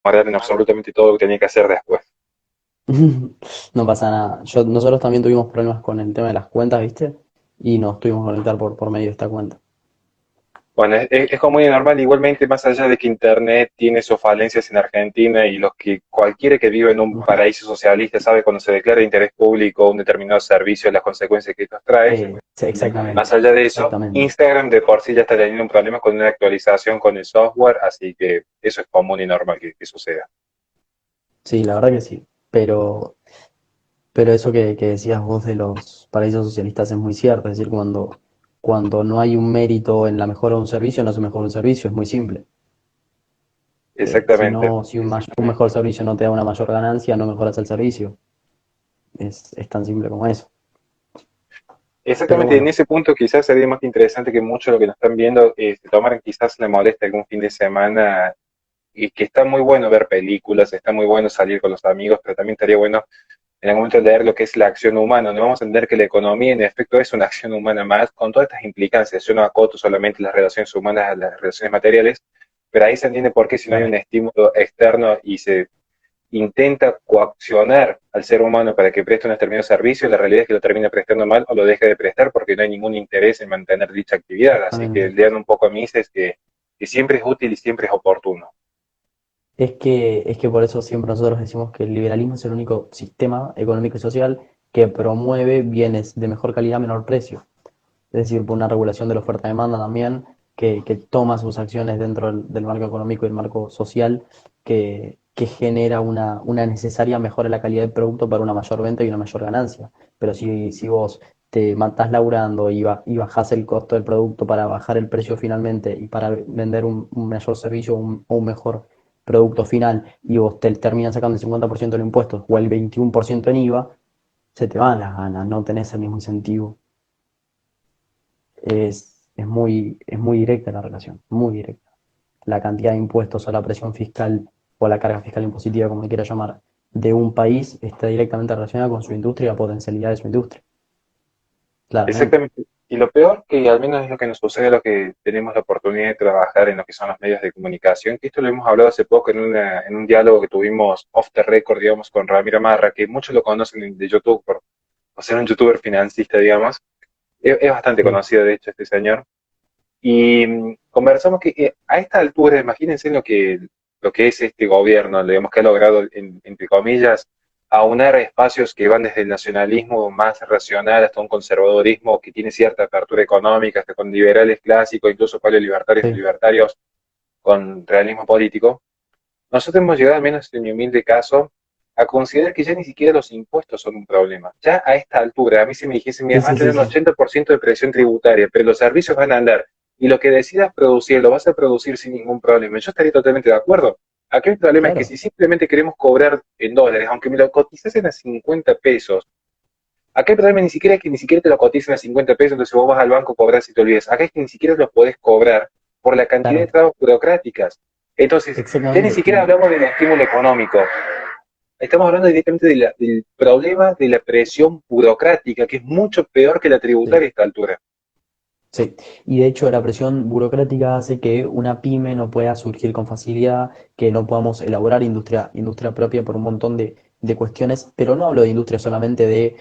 demorar en absolutamente todo lo que tenía que hacer después. No pasa nada. Nosotros también tuvimos problemas con el tema de las cuentas, ¿viste? Y nos tuvimos que conectar por medio de esta cuenta. Bueno, es como muy normal, igualmente, más allá de que Internet tiene sus falencias en Argentina y los que cualquiera que vive en un paraíso socialista sabe cuando se declara de interés público un determinado servicio, las consecuencias que esto trae. Sí, Más exactamente, allá de eso, exactamente. Instagram de por sí ya está teniendo un problema con una actualización con el software, así que eso es común y normal que suceda. Sí, la verdad que sí. Pero eso que decías vos de los paraísos socialistas es muy cierto. Es decir, cuando no hay un mérito en la mejora de un servicio, no se mejora un servicio, es muy simple. Si Exactamente. no, si un mejor servicio no te da una mayor ganancia, no mejoras el servicio. Es tan simple como eso. Pero Exactamente, en bueno, ese punto quizás sería más interesante que mucho lo que nos están viendo, se tomaran quizás la molestia algún fin de semana y que está muy bueno ver películas, está muy bueno salir con los amigos, pero también estaría bueno en algún momento leer lo que es la acción humana, donde vamos a entender que la economía en efecto es una acción humana más, con todas estas implicancias. Yo no acoto solamente las relaciones humanas a las relaciones materiales, pero ahí se entiende por qué si no hay claro. un estímulo externo y se intenta coaccionar al ser humano para que preste un determinado servicio, la realidad es que lo termina prestando mal o lo deja de prestar porque no hay ningún interés en mantener dicha actividad. Así que Exactamente. lean un poco a Mises que siempre es útil y siempre es oportuno. Es que por eso siempre nosotros decimos que el liberalismo es el único sistema económico y social que promueve bienes de mejor calidad a menor precio. Es decir, por una regulación de la oferta-demanda también, que toma sus acciones dentro del marco económico y el marco social, que genera una necesaria mejora en la calidad del producto para una mayor venta y una mayor ganancia. Pero si vos te matás laburando y bajás el costo del producto para bajar el precio finalmente y para vender un mayor servicio o un mejor producto final y vos te terminas sacando el 50% en impuestos o el 21% en IVA, se te van las ganas, no tenés el mismo incentivo. Es muy directa la relación, muy directa. La cantidad de impuestos o la presión fiscal o la carga fiscal impositiva, como le quiera llamar, de un país está directamente relacionada con su industria y la potencialidad de su industria, claramente. Exactamente. Y lo peor, que al menos es lo que nos sucede a los que tenemos la oportunidad de trabajar en lo que son los medios de comunicación, que esto lo hemos hablado hace poco en un diálogo que tuvimos off the record, digamos, con Ramiro Marra, que muchos lo conocen de YouTube por ser un youtuber financista, digamos. Es bastante Sí, conocido, de hecho, este señor. Y conversamos que a esta altura, imagínense lo que es este gobierno, digamos que ha logrado, entre comillas, aunar espacios que van desde el nacionalismo más racional hasta un conservadurismo que tiene cierta apertura económica, hasta con liberales clásicos, incluso paleolibertarios y sí, libertarios con realismo político. Nosotros hemos llegado, al menos en mi humilde caso, a considerar que ya ni siquiera los impuestos son un problema. Ya a esta altura, a mí si me dijesen, mira, sí, vas a sí, tener sí, un sí, 80% de presión tributaria, pero los servicios van a andar y lo que decidas producir lo vas a producir sin ningún problema. Yo estaría totalmente de acuerdo. Aquí el problema es que claro, si simplemente queremos cobrar en dólares, aunque me lo cotizasen a 50 pesos, acá el problema ni siquiera es que ni siquiera te lo coticen a 50 pesos, entonces vos vas al banco, cobras y te olvidas. Acá es que ni siquiera lo podés cobrar por la cantidad de claro, trabas burocráticas. Entonces, ya ni exactamente. siquiera hablamos del estímulo económico. Estamos hablando directamente del problema de la presión burocrática, que es mucho peor que la Sí. tributaria a esta altura. Sí, y de hecho la presión burocrática hace que una pyme no pueda surgir con facilidad, que no podamos elaborar industria propia por un montón de cuestiones, pero no hablo de industria solamente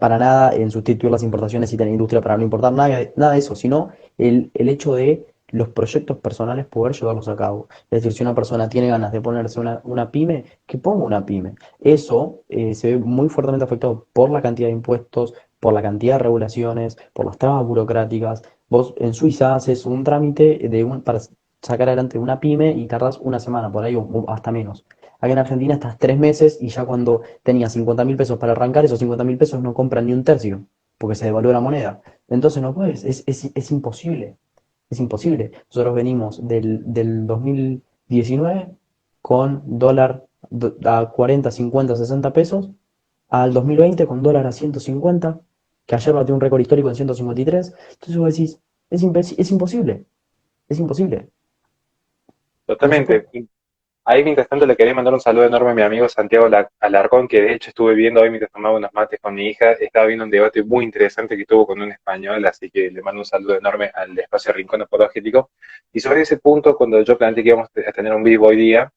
para nada en sustituir las importaciones y tener industria para no importar nada de eso, sino el hecho de los proyectos personales poder llevarlos a cabo. Es decir, si una persona tiene ganas de ponerse una pyme, que ponga una pyme. Eso se ve muy fuertemente afectado por la cantidad de impuestos, por la cantidad de regulaciones, por las trabas burocráticas. Vos en Suiza haces un trámite para sacar adelante una pyme y tardás una semana por ahí o hasta menos. Aquí en Argentina estás 3 meses y ya cuando tenías 50.000 pesos para arrancar, esos 50.000 pesos no compran ni un tercio, porque se devaluó la moneda. Entonces no puedes, es imposible, es imposible. Nosotros venimos del 2019 con dólar a 40, 50, 60 pesos al 2020 con dólar a 150, que ayer batió un récord histórico en 153. Entonces vos decís, es imposible, es imposible, no se Totalmente. puede. Ahí, mientras tanto, le quería mandar un saludo enorme a mi amigo Santiago Alarcón, que de hecho estuve viendo hoy mientras tomaba unos mates con mi hija. Estaba viendo un debate muy interesante que tuvo con un español, así que le mando un saludo enorme al espacio Rincón Apologético. Y sobre ese punto, cuando yo planteé que íbamos a tener un vivo hoy día,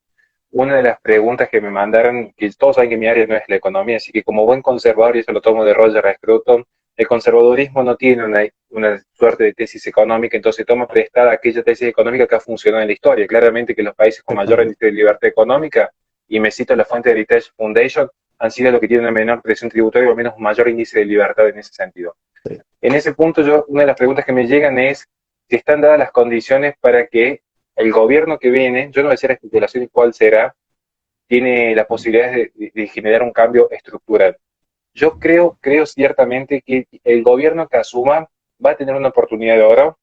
una de las preguntas que me mandaron, que todos saben que mi área no es la economía, así que como buen conservador, y eso lo tomo de Roger Scruton, el conservadurismo no tiene una suerte de tesis económica, entonces toma prestada aquella tesis económica que ha funcionado en la historia. Claramente que los países con mayor Exactamente. índice de libertad económica, y me cito la fuente de Heritage Foundation, han sido los que tienen una menor presión tributaria o al menos un mayor índice de libertad en ese sentido. Sí. En ese punto, una de las preguntas que me llegan es si están dadas las condiciones para que el gobierno que viene, yo no voy a hacer especulaciones cuál será, tiene la posibilidad de generar un cambio estructural. Yo creo ciertamente que el gobierno que asuma va a tener una oportunidad de oro,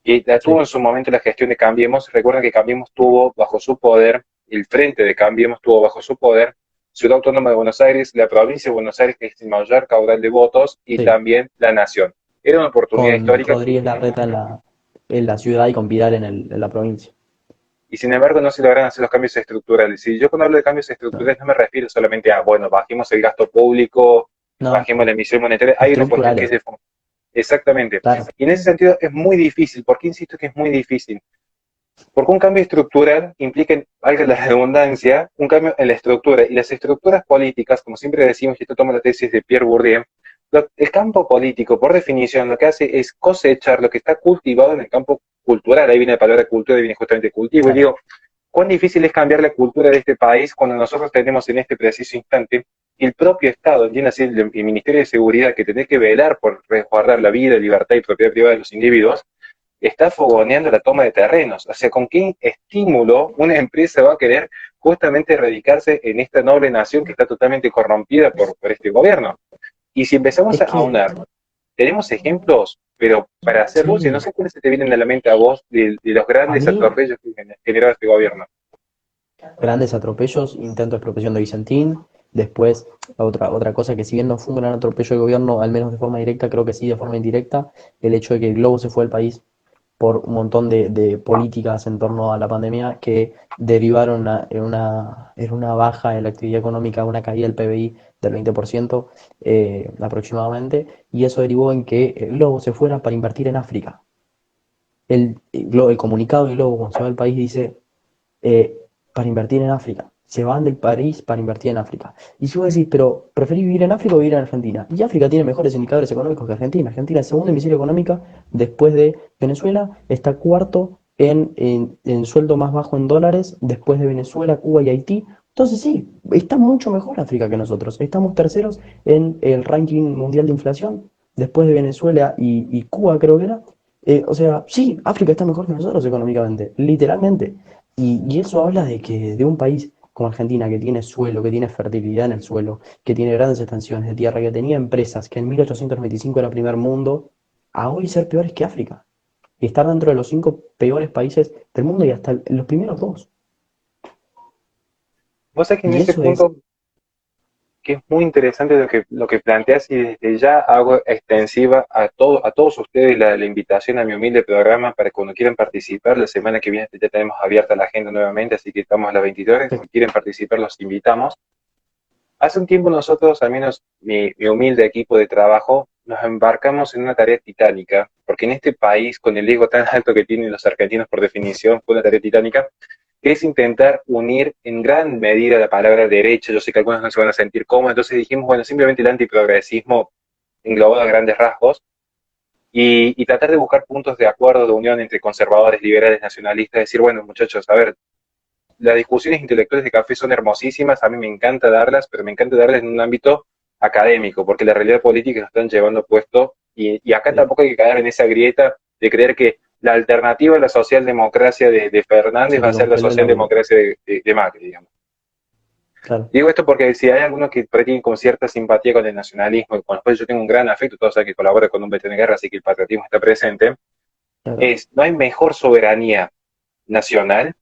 y la tuvo Sí. en su momento la gestión de Cambiemos. Recuerden que Cambiemos tuvo bajo su poder, el frente de Cambiemos tuvo bajo su poder Ciudad Autónoma de Buenos Aires, la provincia de Buenos Aires, que es el mayor caudal de votos, y Sí. también la nación. Era una oportunidad Con histórica, Rodríguez Larreta en la ciudad y con Vidal en la provincia. y sin embargo no se logran hacer los cambios estructurales. Y yo cuando hablo de cambios No, estructurales no me refiero solamente a, bueno, bajemos el gasto público, no, bajemos la emisión monetaria, hay una cuestión que es estructurales, de fondo. Exactamente. claro. Y en ese sentido es muy difícil. ¿Por qué insisto que es muy difícil? Porque un cambio estructural implica, valga la redundancia, un cambio en la estructura. Y las estructuras políticas, como siempre decimos, y esto toma la tesis de Pierre Bourdieu, el campo político, por definición, lo que hace es cosechar lo que está cultivado en el campo cultural. Ahí viene la palabra cultura, ahí viene justamente cultivo. Y Claro. digo, ¿cuán difícil es cambiar la cultura de este país cuando nosotros tenemos en este preciso instante el propio Estado, entiende así el Ministerio de Seguridad, que tiene que velar por resguardar la vida, libertad y propiedad privada de los individuos, está fogoneando la toma de terrenos? O sea, ¿con qué estímulo una empresa va a querer justamente radicarse en esta noble nación que está totalmente corrompida por este gobierno? Y si empezamos Es a que, aunar, tenemos ejemplos, pero para hacer luz, y no sí, sé cuáles se te vienen a la mente a vos de los a grandes mí, atropellos que generó este gobierno. grandes atropellos, intento de expropiación de Vicentín. Después, otra cosa que si bien no fue un gran atropello de gobierno, al menos de forma directa, creo que sí de forma indirecta, el hecho de que el Globo se fue del país por un montón de políticas en torno a la pandemia que derivaron en una baja en la actividad económica, una caída del PBI del 20% aproximadamente, y eso derivó en que el Globo se fuera para invertir en África. El comunicado del Globo cuando se va del país dice eh, para invertir en África. Se van del país para invertir en África. Y si vos decís, pero ¿preferís vivir en África o vivir en Argentina? Y África tiene mejores indicadores económicos que Argentina. Argentina es segunda en miseria económica después de Venezuela, está cuarto en sueldo más bajo en dólares después de Venezuela, Cuba y Haití. Entonces sí, está mucho mejor África que nosotros. Estamos terceros en el ranking mundial de inflación después de Venezuela y Cuba, creo que era. O sea, sí, África está mejor que nosotros económicamente, literalmente. Y eso habla de que de un país como Argentina, que tiene suelo, que tiene fertilidad en el suelo, que tiene grandes extensiones de tierra, que tenía empresas que en 1895 era primer mundo, a hoy ser peores que África. Y estar dentro de los 5 peores países del mundo y hasta los primeros dos. Vos sabés que en Y ese eso es, punto, que es muy interesante lo que planteas, y desde ya hago extensiva a todos ustedes la invitación a mi humilde programa para cuando quieran participar. La semana que viene ya tenemos abierta la agenda nuevamente, así que estamos a las 22 horas. Si quieren participar, los invitamos. Hace un tiempo nosotros, al menos mi humilde equipo de trabajo, nos embarcamos en una tarea titánica, porque en este país, con el ego tan alto que tienen los argentinos por definición, fue una tarea titánica, que es intentar unir en gran medida la palabra derecha. Yo sé que algunos no se van a sentir cómodos, entonces dijimos, bueno, simplemente el antiprogresismo englobado a grandes rasgos, y tratar de buscar puntos de acuerdo, de unión entre conservadores, liberales, nacionalistas, decir, bueno, muchachos, a ver, las discusiones intelectuales de café son hermosísimas, a mí me encanta darlas, pero me encanta darlas en un ámbito académico, porque la realidad política nos están llevando puesto, y acá sí, tampoco hay que caer en esa grieta de creer que la alternativa a la socialdemocracia de Fernández se va te a ser la congeló el audio. socialdemocracia de Macri, digamos. Claro, Digo esto porque si hay algunos que tienen con cierta simpatía con el nacionalismo, y con los cuales yo tengo un gran afecto, todos saben que colabora con un veterano de guerra, así que el patriotismo está presente, claro. no hay mejor soberanía nacional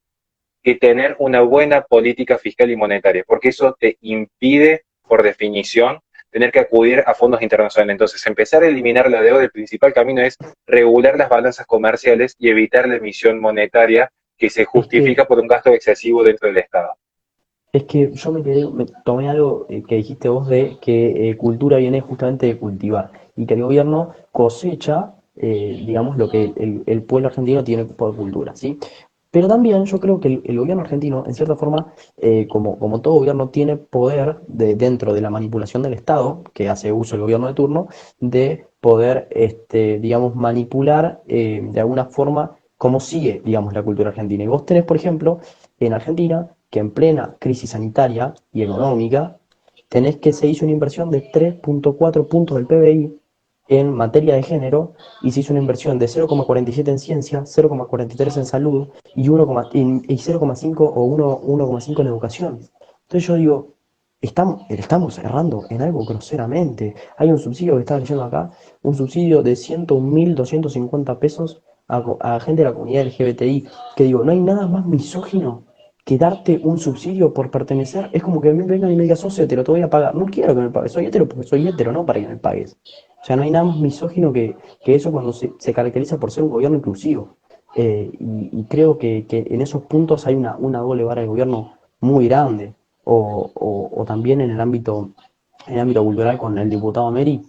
que tener una buena política fiscal y monetaria, porque eso te impide, por definición, tener que acudir a fondos internacionales. Entonces, empezar a eliminar la deuda, el principal camino es regular las balanzas comerciales y evitar la emisión monetaria que se Es que justifica por un gasto excesivo dentro del Estado. Es que yo me tomé algo que dijiste vos de que cultura viene justamente de cultivar y que el gobierno cosecha, digamos, lo que el pueblo argentino tiene por cultura, ¿sí? Pero también yo creo que el gobierno argentino, en cierta forma, como todo gobierno, tiene poder dentro de la manipulación del Estado, que hace uso el gobierno de turno, de poder, digamos, manipular de alguna forma cómo sigue, digamos, la cultura argentina. Y vos tenés, por ejemplo, en Argentina, que en plena crisis sanitaria y económica, tenés que se hizo una inversión de 3,4 puntos del PBI en materia de género y se hizo una inversión de 0,47 en ciencia, 0,43 en salud y 0,5 o 1,5 en educación. Entonces yo digo, estamos errando en algo groseramente. Hay un subsidio que estaba leyendo acá, un subsidio de 101.250 pesos a gente de la comunidad LGBTI, que digo, no hay nada más misógino que darte un subsidio por pertenecer. Es como que a mí vengan y me digas, sos hetero, te voy a pagar. No quiero que me pagues, soy hetero porque soy hetero, no para que me pagues. O sea, no hay nada más misógino que eso cuando se caracteriza por ser un gobierno inclusivo. Y creo que en esos puntos hay una doble vara de gobierno muy grande. O también en el ámbito cultural con el diputado Meri,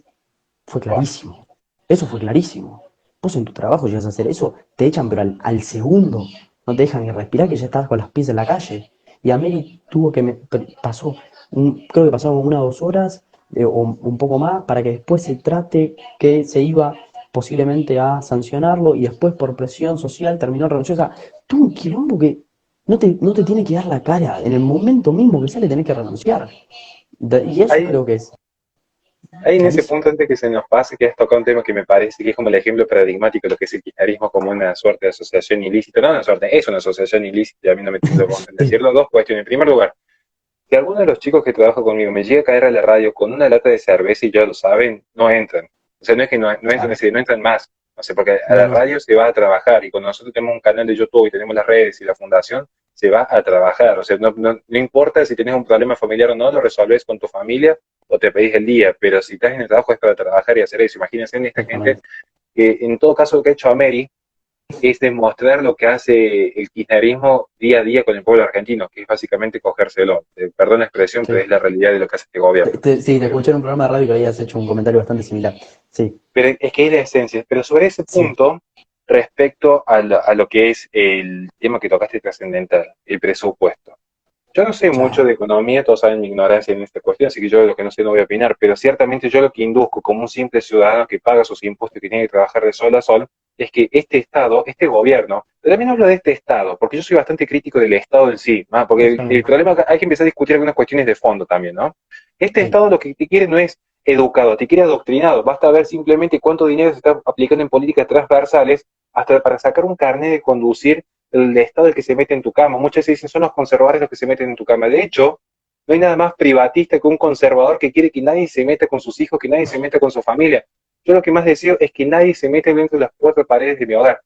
fue clarísimo. Eso fue clarísimo. Vos en tu trabajo llegas a hacer eso, te echan, pero al segundo. No te dejan ni respirar, que ya estabas con las pies en la calle. Y a Mary tuvo que pasó, creo que pasaron 1 o 2 horas, o un poco más, para que después se trate que se iba posiblemente a sancionarlo y después por presión social terminó renunciando. O sea, tuvo un quilombo que no te tiene que dar la cara. En el momento mismo que sale tenés que renunciar. Y eso Hay, creo que es hay en ese clarísimo. punto, antes que se nos pase, que has tocado un tema que me parece que es como el ejemplo paradigmático de lo que es el kirchnerismo como una suerte de asociación ilícita. No una suerte, es una asociación ilícita, y a mí no me tiene en Sí, decirlo. Dos cuestiones. En primer lugar, si alguno de los chicos que trabaja conmigo me llega a caer a la radio con una lata de cerveza y ya lo saben, no entran. O sea, no es que no entran, es claro. decir, no entran más. No sé, porque a No, la no, radio se va a trabajar y cuando nosotros tenemos un canal de YouTube y tenemos las redes y la fundación, se va a trabajar. O sea, no importa si tienes un problema familiar o no, lo resolves con tu familia o te pedís el día, pero si estás en el trabajo es para trabajar y hacer eso. Imagínense en esta gente exactamente. que en todo caso lo que ha hecho Ameri es demostrar lo que hace el kirchnerismo día a día con el pueblo argentino, que es básicamente cogérselo. Perdón la expresión, pero Sí. es la realidad de lo que hace este gobierno. Sí, te escuché en un programa de radio que habías hecho un comentario bastante similar. Sí, Pero es que es la esencia. Pero sobre ese sí, punto, respecto a lo que es el tema que tocaste trascendental, el presupuesto. Yo no sé mucho claro, de economía, todos saben mi ignorancia en esta cuestión, así que yo de lo que no sé no voy a opinar, pero ciertamente yo lo que induzco como un simple ciudadano que paga sus impuestos y que tiene que trabajar de sol a sol, es que este Estado, este gobierno, pero también hablo de este Estado, porque yo soy bastante crítico del Estado en sí, ¿no? Porque el totalmente. problema hay que empezar a discutir algunas cuestiones de fondo también, ¿no? Este Sí, Estado lo que te quiere no es educado, te quiere adoctrinado, basta ver simplemente cuánto dinero se está aplicando en políticas transversales hasta para sacar un carnet de conducir el estado el que se mete en tu cama. Muchas veces dicen son los conservadores los que se meten en tu cama. De hecho, no hay nada más privatista que un conservador que quiere que nadie se meta con sus hijos, que nadie se meta con su familia. Yo lo que más deseo es que nadie se meta dentro de las 4 paredes de mi hogar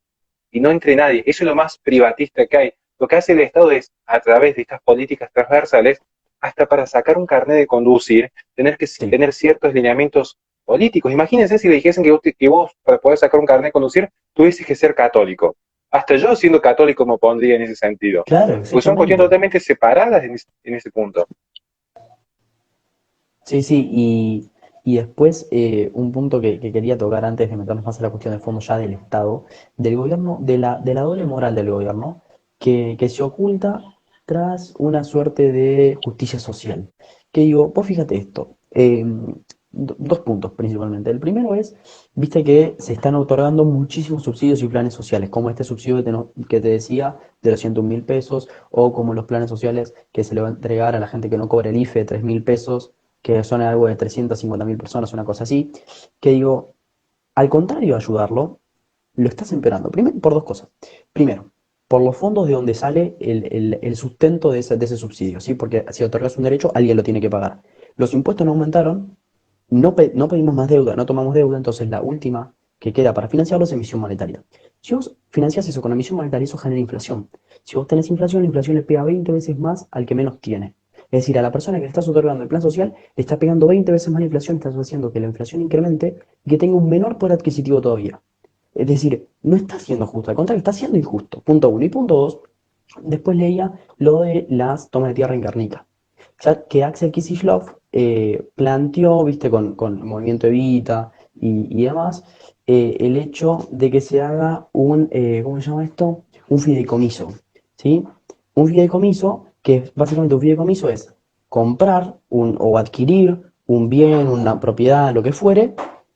y no entre nadie. Eso es lo más privatista que hay. Lo que hace el Estado es, a través de estas políticas transversales, hasta para sacar un carnet de conducir, tener que sí, tener ciertos lineamientos políticos. Imagínense si le dijesen que vos para poder sacar un carnet de conducir, tuvieses que ser católico. Hasta yo siendo católico me pondría en ese sentido. claro, Pues son cuestiones exactamente. totalmente separadas en ese punto. Sí, sí, y después un punto que quería tocar antes de meternos más a la cuestión de fondo ya del Estado, del gobierno, de la doble moral del gobierno, que se oculta tras una suerte de justicia social. Que digo, vos fíjate esto, 2 puntos principalmente. El primero es, viste que se están otorgando muchísimos subsidios y planes sociales, como este subsidio que te decía de los 101.000 pesos, o como los planes sociales que se le va a entregar a la gente que no cobra el IFE, 3.000 pesos, que son algo de 350.000 personas, una cosa así, que digo, al contrario de ayudarlo, lo estás empeorando. Primero, por 2 cosas. Primero, por los fondos de donde sale el sustento de ese subsidio, ¿sí? Porque si otorgas un derecho, alguien lo tiene que pagar. Los impuestos no aumentaron, no pedimos más deuda, no tomamos deuda, entonces la última que queda para financiarlo es emisión monetaria. Si vos financias eso con emisión monetaria, eso genera inflación. Si vos tenés inflación, la inflación le pega 20 veces más al que menos tiene. Es decir, a la persona que le estás otorgando el plan social le está pegando 20 veces más la inflación, estás haciendo que la inflación incremente y que tenga un menor poder adquisitivo todavía. Es decir, no está siendo justo, al contrario, está siendo injusto. Punto uno. Y punto dos, después leía lo de las tomas de tierra en Guernica. Ya que Axel Kicillof planteó, viste, con el movimiento Evita y demás, el hecho de que se haga ¿cómo se llama esto? Un fideicomiso, ¿sí? Un fideicomiso, que básicamente un fideicomiso es comprar o adquirir un bien, una propiedad, lo que fuere,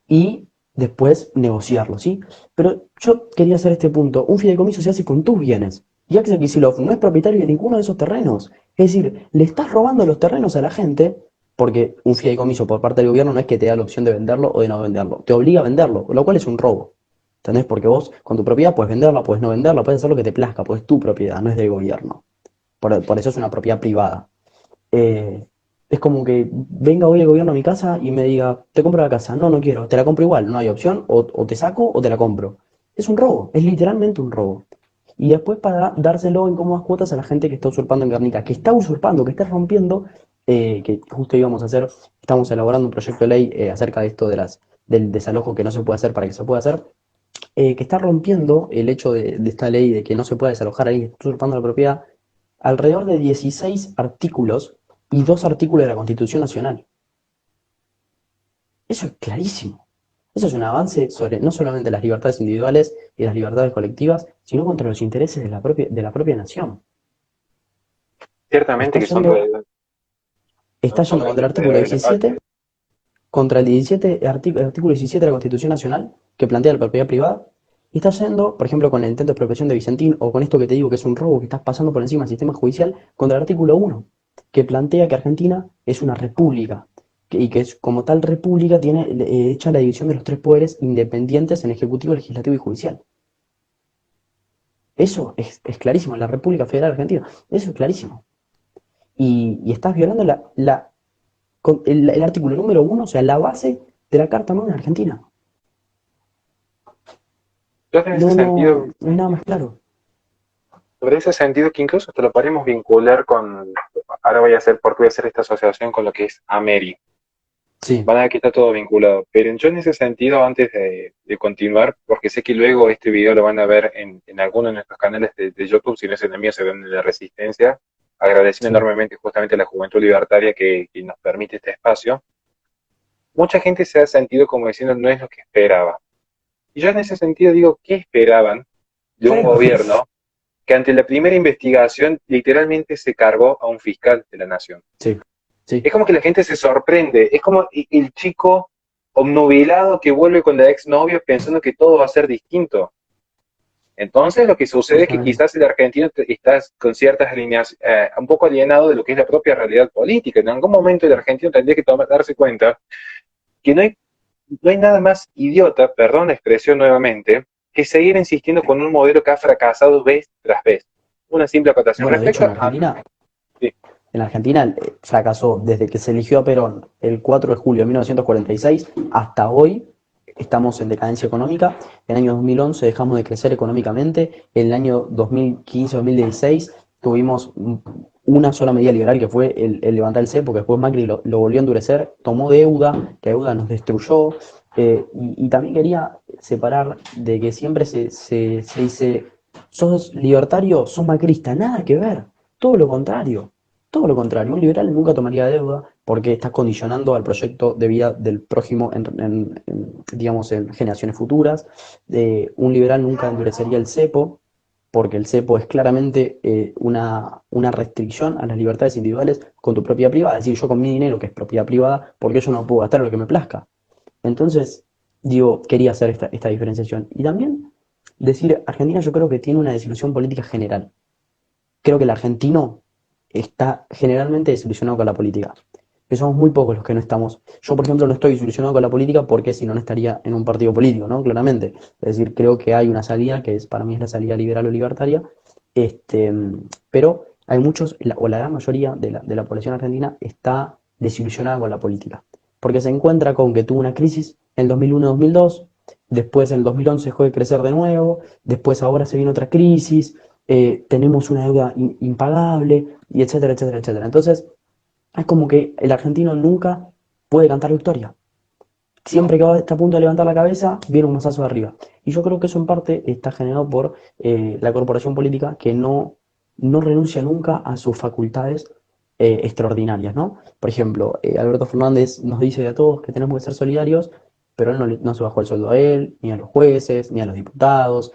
y después negociarlo, ¿sí? Pero yo quería hacer este punto. Un fideicomiso se hace con tus bienes. Y Axel Kicillof no es propietario de ninguno de esos terrenos. Es decir, le estás robando los terrenos a la gente, porque un fideicomiso por parte del gobierno no es que te da la opción de venderlo o de no venderlo. Te obliga a venderlo, lo cual es un robo. ¿Entendés? Porque vos con tu propiedad puedes venderla, puedes no venderla, puedes hacer lo que te plazca, pues es tu propiedad, no es del gobierno. Por eso es una propiedad privada. Eh, es como que venga hoy el gobierno a mi casa y me diga, te compro la casa. No, no quiero, te la compro igual, no hay opción, o te saco o te la compro. Es un robo, es literalmente un robo. Y después para dárselo en cómodas cuotas a la gente que está usurpando en Guernica, que está usurpando, que está rompiendo, que justo íbamos a hacer, estamos elaborando un proyecto de ley acerca de esto del desalojo que no se puede hacer para que se pueda hacer, que está rompiendo el hecho de esta ley de que no se puede desalojar a alguien que está usurpando la propiedad, alrededor de 16 artículos y dos artículos de la Constitución Nacional. Eso es clarísimo. Eso es un avance sobre no solamente las libertades individuales y las libertades colectivas, sino contra los intereses de la propia nación. Ciertamente Está que son, yendo, está son yendo contra el artículo de la patria. 17, contra el 17, el artículo 17 de la Constitución Nacional, que plantea la propiedad privada, y está yendo, por ejemplo, con el intento de expropiación de Vicentín, o con esto que te digo que es un robo que estás pasando por encima del sistema judicial, contra el artículo 1, que plantea que Argentina es una república, y que es, como tal república tiene hecha la división de los tres poderes independientes en ejecutivo, legislativo y judicial. Eso es clarísimo, en la República Federal Argentina. Eso es clarísimo. Y estás violando el artículo número 1, o sea, la base de la Carta Magna Argentina. Entonces, en ese No, sentido, no hay nada más claro. sobre ese sentido que incluso te lo podemos vincular con, ahora voy a hacer, porque voy a hacer esta asociación con lo que es Ameri. Sí, Van a ver que está todo vinculado. Pero yo en ese sentido, antes de continuar, porque sé que luego este video lo van a ver en alguno de nuestros canales de YouTube, si no es en el mío, se ven en la Resistencia, agradeciendo sí. enormemente justamente a la Juventud Libertaria que nos permite este espacio. Mucha gente se ha sentido como diciendo no es lo que esperaba. Y yo en ese sentido digo, ¿qué esperaban de un Claro, gobierno que ante la primera investigación literalmente se cargó a un fiscal de la nación? sí, sí. Es como que la gente se sorprende, es como el chico obnubilado que vuelve con la exnovia pensando que todo va a ser distinto. Entonces lo que sucede es que Justamente. quizás el argentino está con ciertas líneas un poco alienado de lo que es la propia realidad política. En algún momento el argentino tendría que darse cuenta que no hay nada más idiota, perdón la expresión nuevamente, que seguir insistiendo con un modelo que ha fracasado vez tras vez. Una simple acotación. Bueno, de hecho, Respecto a... Sí, En Argentina fracasó desde que se eligió a Perón el 4 de julio de 1946 hasta hoy. Estamos en decadencia económica. En el año 2011 dejamos de crecer económicamente. En el año 2015-2016 tuvimos una sola medida liberal que fue el levantar el cepo, que después Macri lo volvió a endurecer, tomó deuda, que deuda nos destruyó. Y también quería separar de que siempre se dice, sos libertario, sos macrista, nada que ver, todo lo contrario. Todo lo contrario, un liberal nunca tomaría deuda porque estás condicionando al proyecto de vida del prójimo digamos, en generaciones futuras. Un liberal nunca endurecería el cepo porque el cepo es claramente una restricción a las libertades individuales con tu propiedad privada. Es decir, yo con mi dinero, que es propiedad privada, porque yo no puedo gastar lo que me plazca. Entonces, digo, quería hacer esta diferenciación. Y también decir, Argentina yo creo que tiene una desilusión política general. Creo que el argentino está generalmente desilusionado con la política. Que somos muy pocos los que no estamos. Yo, por ejemplo, no estoy desilusionado con la política porque si no, no estaría en un partido político, ¿no? Claramente. Es decir, creo que hay una salida que para mí es la salida liberal o libertaria, este, pero hay muchos, o la gran mayoría de la población argentina está desilusionada con la política. Porque se encuentra con que tuvo una crisis en 2001-2002, después en el 2011 dejó de crecer de nuevo, después ahora se viene otra crisis, tenemos una deuda impagable, y etcétera, etcétera, etcétera. Entonces, es como que el argentino nunca puede cantar victoria. siempre que está a punto de levantar la cabeza, viene un mazazo de arriba. Y yo creo que eso en parte está generado por la corporación política que no renuncia nunca a sus facultades extraordinarias, ¿no? Por ejemplo, Alberto Fernández nos dice a todos que tenemos que ser solidarios, pero él no se bajó el sueldo a él, ni a los jueces, ni a los diputados.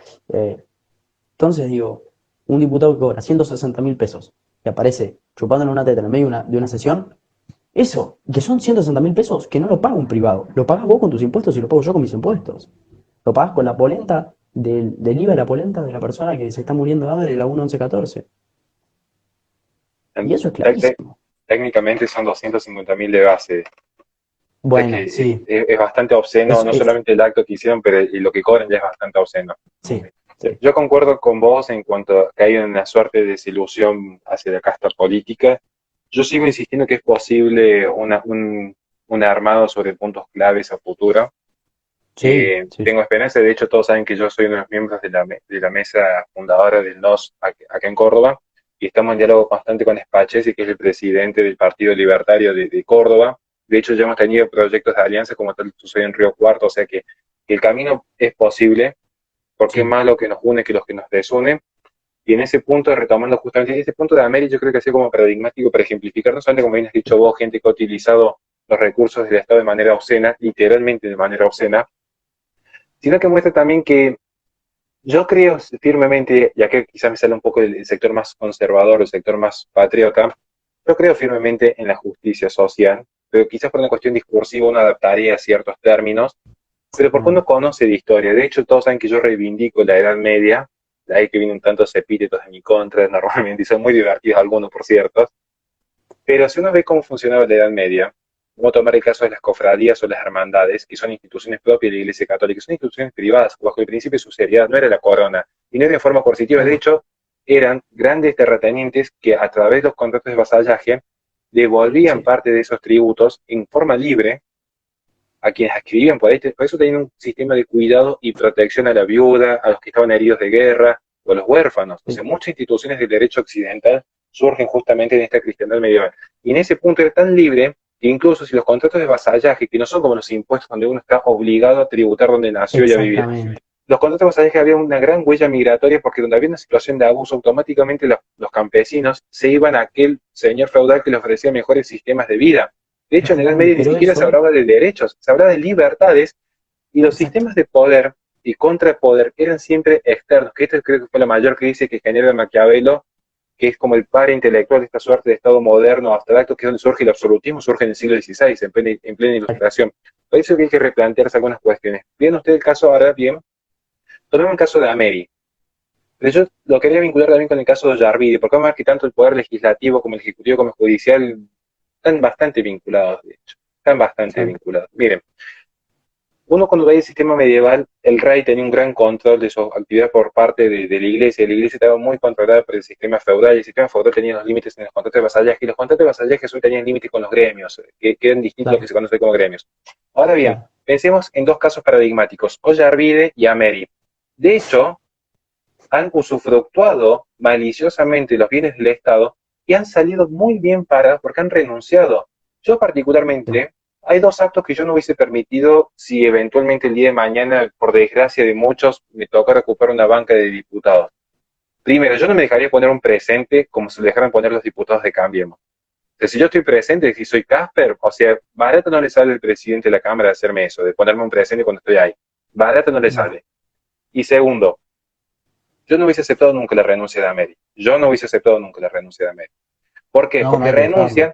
Entonces digo, un diputado que cobra 160.000 pesos y aparece chupándole una teta en el medio de una sesión, eso, que son 160.000 pesos, que no lo paga un privado, lo pagas vos con tus impuestos y lo pago yo con mis impuestos. Lo pagas con la polenta del IVA de la polenta de la persona que se está muriendo de hambre de la 1.1114. Y eso es Té- clarísimo. Técnicamente son 250.000 de base. O sea Bueno, que sí, es bastante obsceno, no es, solamente el acto que hicieron, pero y lo que cobran ya es bastante obsceno. sí, Yo sí. yo concuerdo con vos en cuanto a que hay una suerte de desilusión hacia la casta política. Yo sigo insistiendo que es posible un armado sobre puntos claves a futuro. Sí, sí, Tengo esperanza, de hecho todos saben que yo soy uno de los miembros de la mesa fundadora del NOS acá en Córdoba y estamos en diálogo constante con Spachesi, que es el presidente del Partido Libertario de Córdoba. De hecho ya hemos tenido proyectos de alianza como tal sucede en Río Cuarto, o sea que el camino es posible porque es sí. más lo que nos une que los que nos desunen. Y en ese punto, retomando justamente ese punto de América, yo creo que ha sido como paradigmático para ejemplificar, no solamente como bien has dicho vos, gente que ha utilizado los recursos del Estado de manera obscena, literalmente de manera obscena, sino que muestra también que yo creo firmemente, ya que quizás me sale un poco del sector más conservador, el sector más patriota, yo creo firmemente en la justicia social, pero quizás por una cuestión discursiva uno adaptaría ciertos términos, pero porque Bueno, uno conoce de historia. De hecho, todos saben que yo reivindico la Edad Media, de ahí que vienen un tanto epítetos en mi contra, normalmente, y son muy divertidos algunos, por cierto. Pero si uno ve cómo funcionaba la Edad Media, vamos a tomar el caso de las cofradías o las hermandades, que son instituciones propias de la Iglesia Católica, son instituciones privadas, bajo el principio de subsidiariedad, no era la corona, y no era de forma coercitiva, de claro, hecho, eran grandes terratenientes que a través de los contratos de vasallaje devolvían sí, parte de esos tributos en forma libre a quienes escribían por ahí. Por eso tenían un sistema de cuidado y protección a la viuda, a los que estaban heridos de guerra o a los huérfanos. O sea, sí, muchas instituciones del derecho occidental surgen justamente en esta cristiandad medieval. Y en ese punto era tan libre que incluso si los contratos de vasallaje, que no son como los impuestos donde uno está obligado a tributar donde nació y a vivir, exactamente. los contratos de vasallaje había una gran huella migratoria porque donde había una situación de abuso, automáticamente los campesinos se iban a aquel señor feudal que les ofrecía mejores sistemas de vida. De hecho, en la Edad Exactamente, Media ni pero siquiera se eso, hablaba de derechos, se hablaba de libertades y los exacto, sistemas de poder y contrapoder eran siempre externos, que esto creo que fue la mayor crisis que genera Maquiavelo, que es como el padre intelectual de esta suerte de Estado moderno, abstracto, que es donde surge el absolutismo, surge en el siglo XVI, en plena ilustración. Por eso que hay que replantearse algunas cuestiones. Bien, usted el caso ahora, bien, tomemos el caso de Ameri. Pero yo lo quería vincular también con el caso de Yarvide, porque vamos a ver que tanto el poder legislativo como el ejecutivo como el judicial están bastante vinculados, de hecho. Están bastante exacto, vinculados. Miren, uno cuando veía el sistema medieval, el rey tenía un gran control de su actividad por parte de la iglesia. La iglesia estaba muy controlada por el sistema feudal. El sistema feudal tenía los límites en los contratos de vasallaje. Y los contratos de vasallaje solo tenían límites con los gremios, que eran distintos a los que claro, se conocen como gremios. Ahora bien, claro. pensemos en dos casos paradigmáticos, Ollarvide y Ameri. De hecho, han usufructuado maliciosamente los bienes del Estado y han salido muy bien parados porque han renunciado. Yo Sí. particularmente, hay dos actos que yo no hubiese permitido si eventualmente el día de mañana, por desgracia de muchos, me tocara ocupar una banca de diputados. Primero, yo no me dejaría poner un presente como se le dejaran poner los diputados de Cambiemos. O sea, si yo estoy presente, si soy Casper, o sea, barato no le sale al presidente de la Cámara de hacerme eso, de ponerme un presente cuando estoy ahí. Barato no le No, sale. Y segundo, yo no hubiese aceptado nunca la renuncia de América. Yo no hubiese aceptado nunca la renuncia de América. ¿Por qué? no Porque hay que dejarlo. renuncian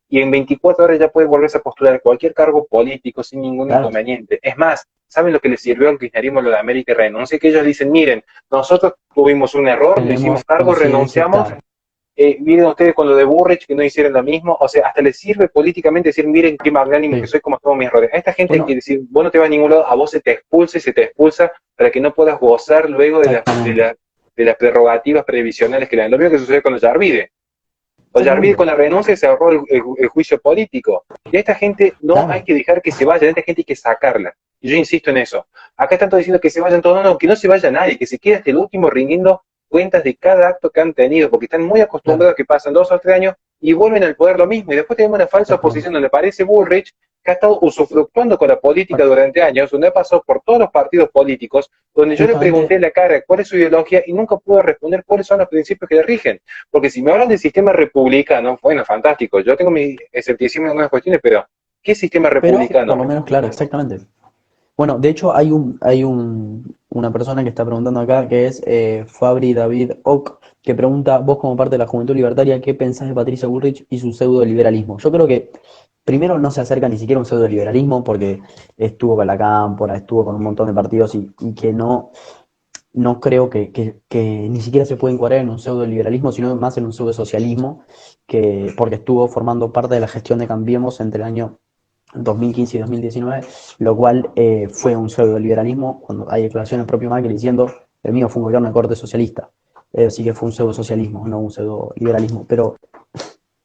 y en 24 horas ya puede volverse a postular cualquier cargo político sin ningún Claro, inconveniente. Es más, ¿saben lo que les sirvió al kirchnerismo lo de América y renuncia? Que ellos dicen, miren, nosotros tuvimos un error, lo hicimos tenemos cargo, conciencia, renunciamos, claro. miren ustedes con lo de Burrich que no hicieron lo mismo, o sea, hasta les sirve políticamente decir, miren qué magnánimo que Sí. soy, como todos mis errores. A esta gente hay que Bueno, decir, vos no te vas a ningún lado, a vos se te expulsa y se te expulsa para que no puedas gozar luego exactamente, de las prerrogativas previsionales que le dan. Lo mismo que sucede con los Yarvide. Los Yarvide con exactamente, la renuncia se ahorró el juicio político. Y a esta gente no hay claro. que dejar que se vaya, a esta gente hay que sacarla. Y yo insisto en eso. Acá están todos diciendo que se vayan todos, no, no, que no se vaya nadie, que se quede hasta el último rindiendo cuentas de cada acto que han tenido, porque están muy Claro, acostumbrados a que pasan 2 o 3 años y vuelven al poder lo mismo. Y después tenemos una falsa exactamente. oposición donde aparece Bullrich que ha estado usufructuando con la política durante años, donde ha pasado por todos los partidos políticos, donde yo le pregunté Justamente, en la cara cuál es su ideología y nunca pudo responder cuáles son los principios que le rigen. Porque si me hablan del sistema republicano, bueno, fantástico, yo tengo mi escepticismo en algunas cuestiones, pero ¿qué sistema pero por lo republicano? menos, claro, exactamente. Bueno, de hecho una persona que está preguntando acá, que es Fabri David Ock, que pregunta, vos como parte de la Juventud Libertaria, ¿qué pensás de Patricia Bullrich y su pseudo-liberalismo? Yo creo que primero no se acerca ni siquiera a un pseudo-liberalismo porque estuvo con la Cámpora, estuvo con un montón de partidos y que no creo que ni siquiera se puede encuadrar en un pseudo-liberalismo, sino más en un pseudo-socialismo, porque estuvo formando parte de la gestión de Cambiemos entre el año 2015 y 2019, lo cual fue un pseudo-liberalismo, cuando hay declaraciones del propio Macri diciendo, el mío fue un gobierno de corte socialista, así que fue un pseudo-socialismo, no un pseudo-liberalismo, pero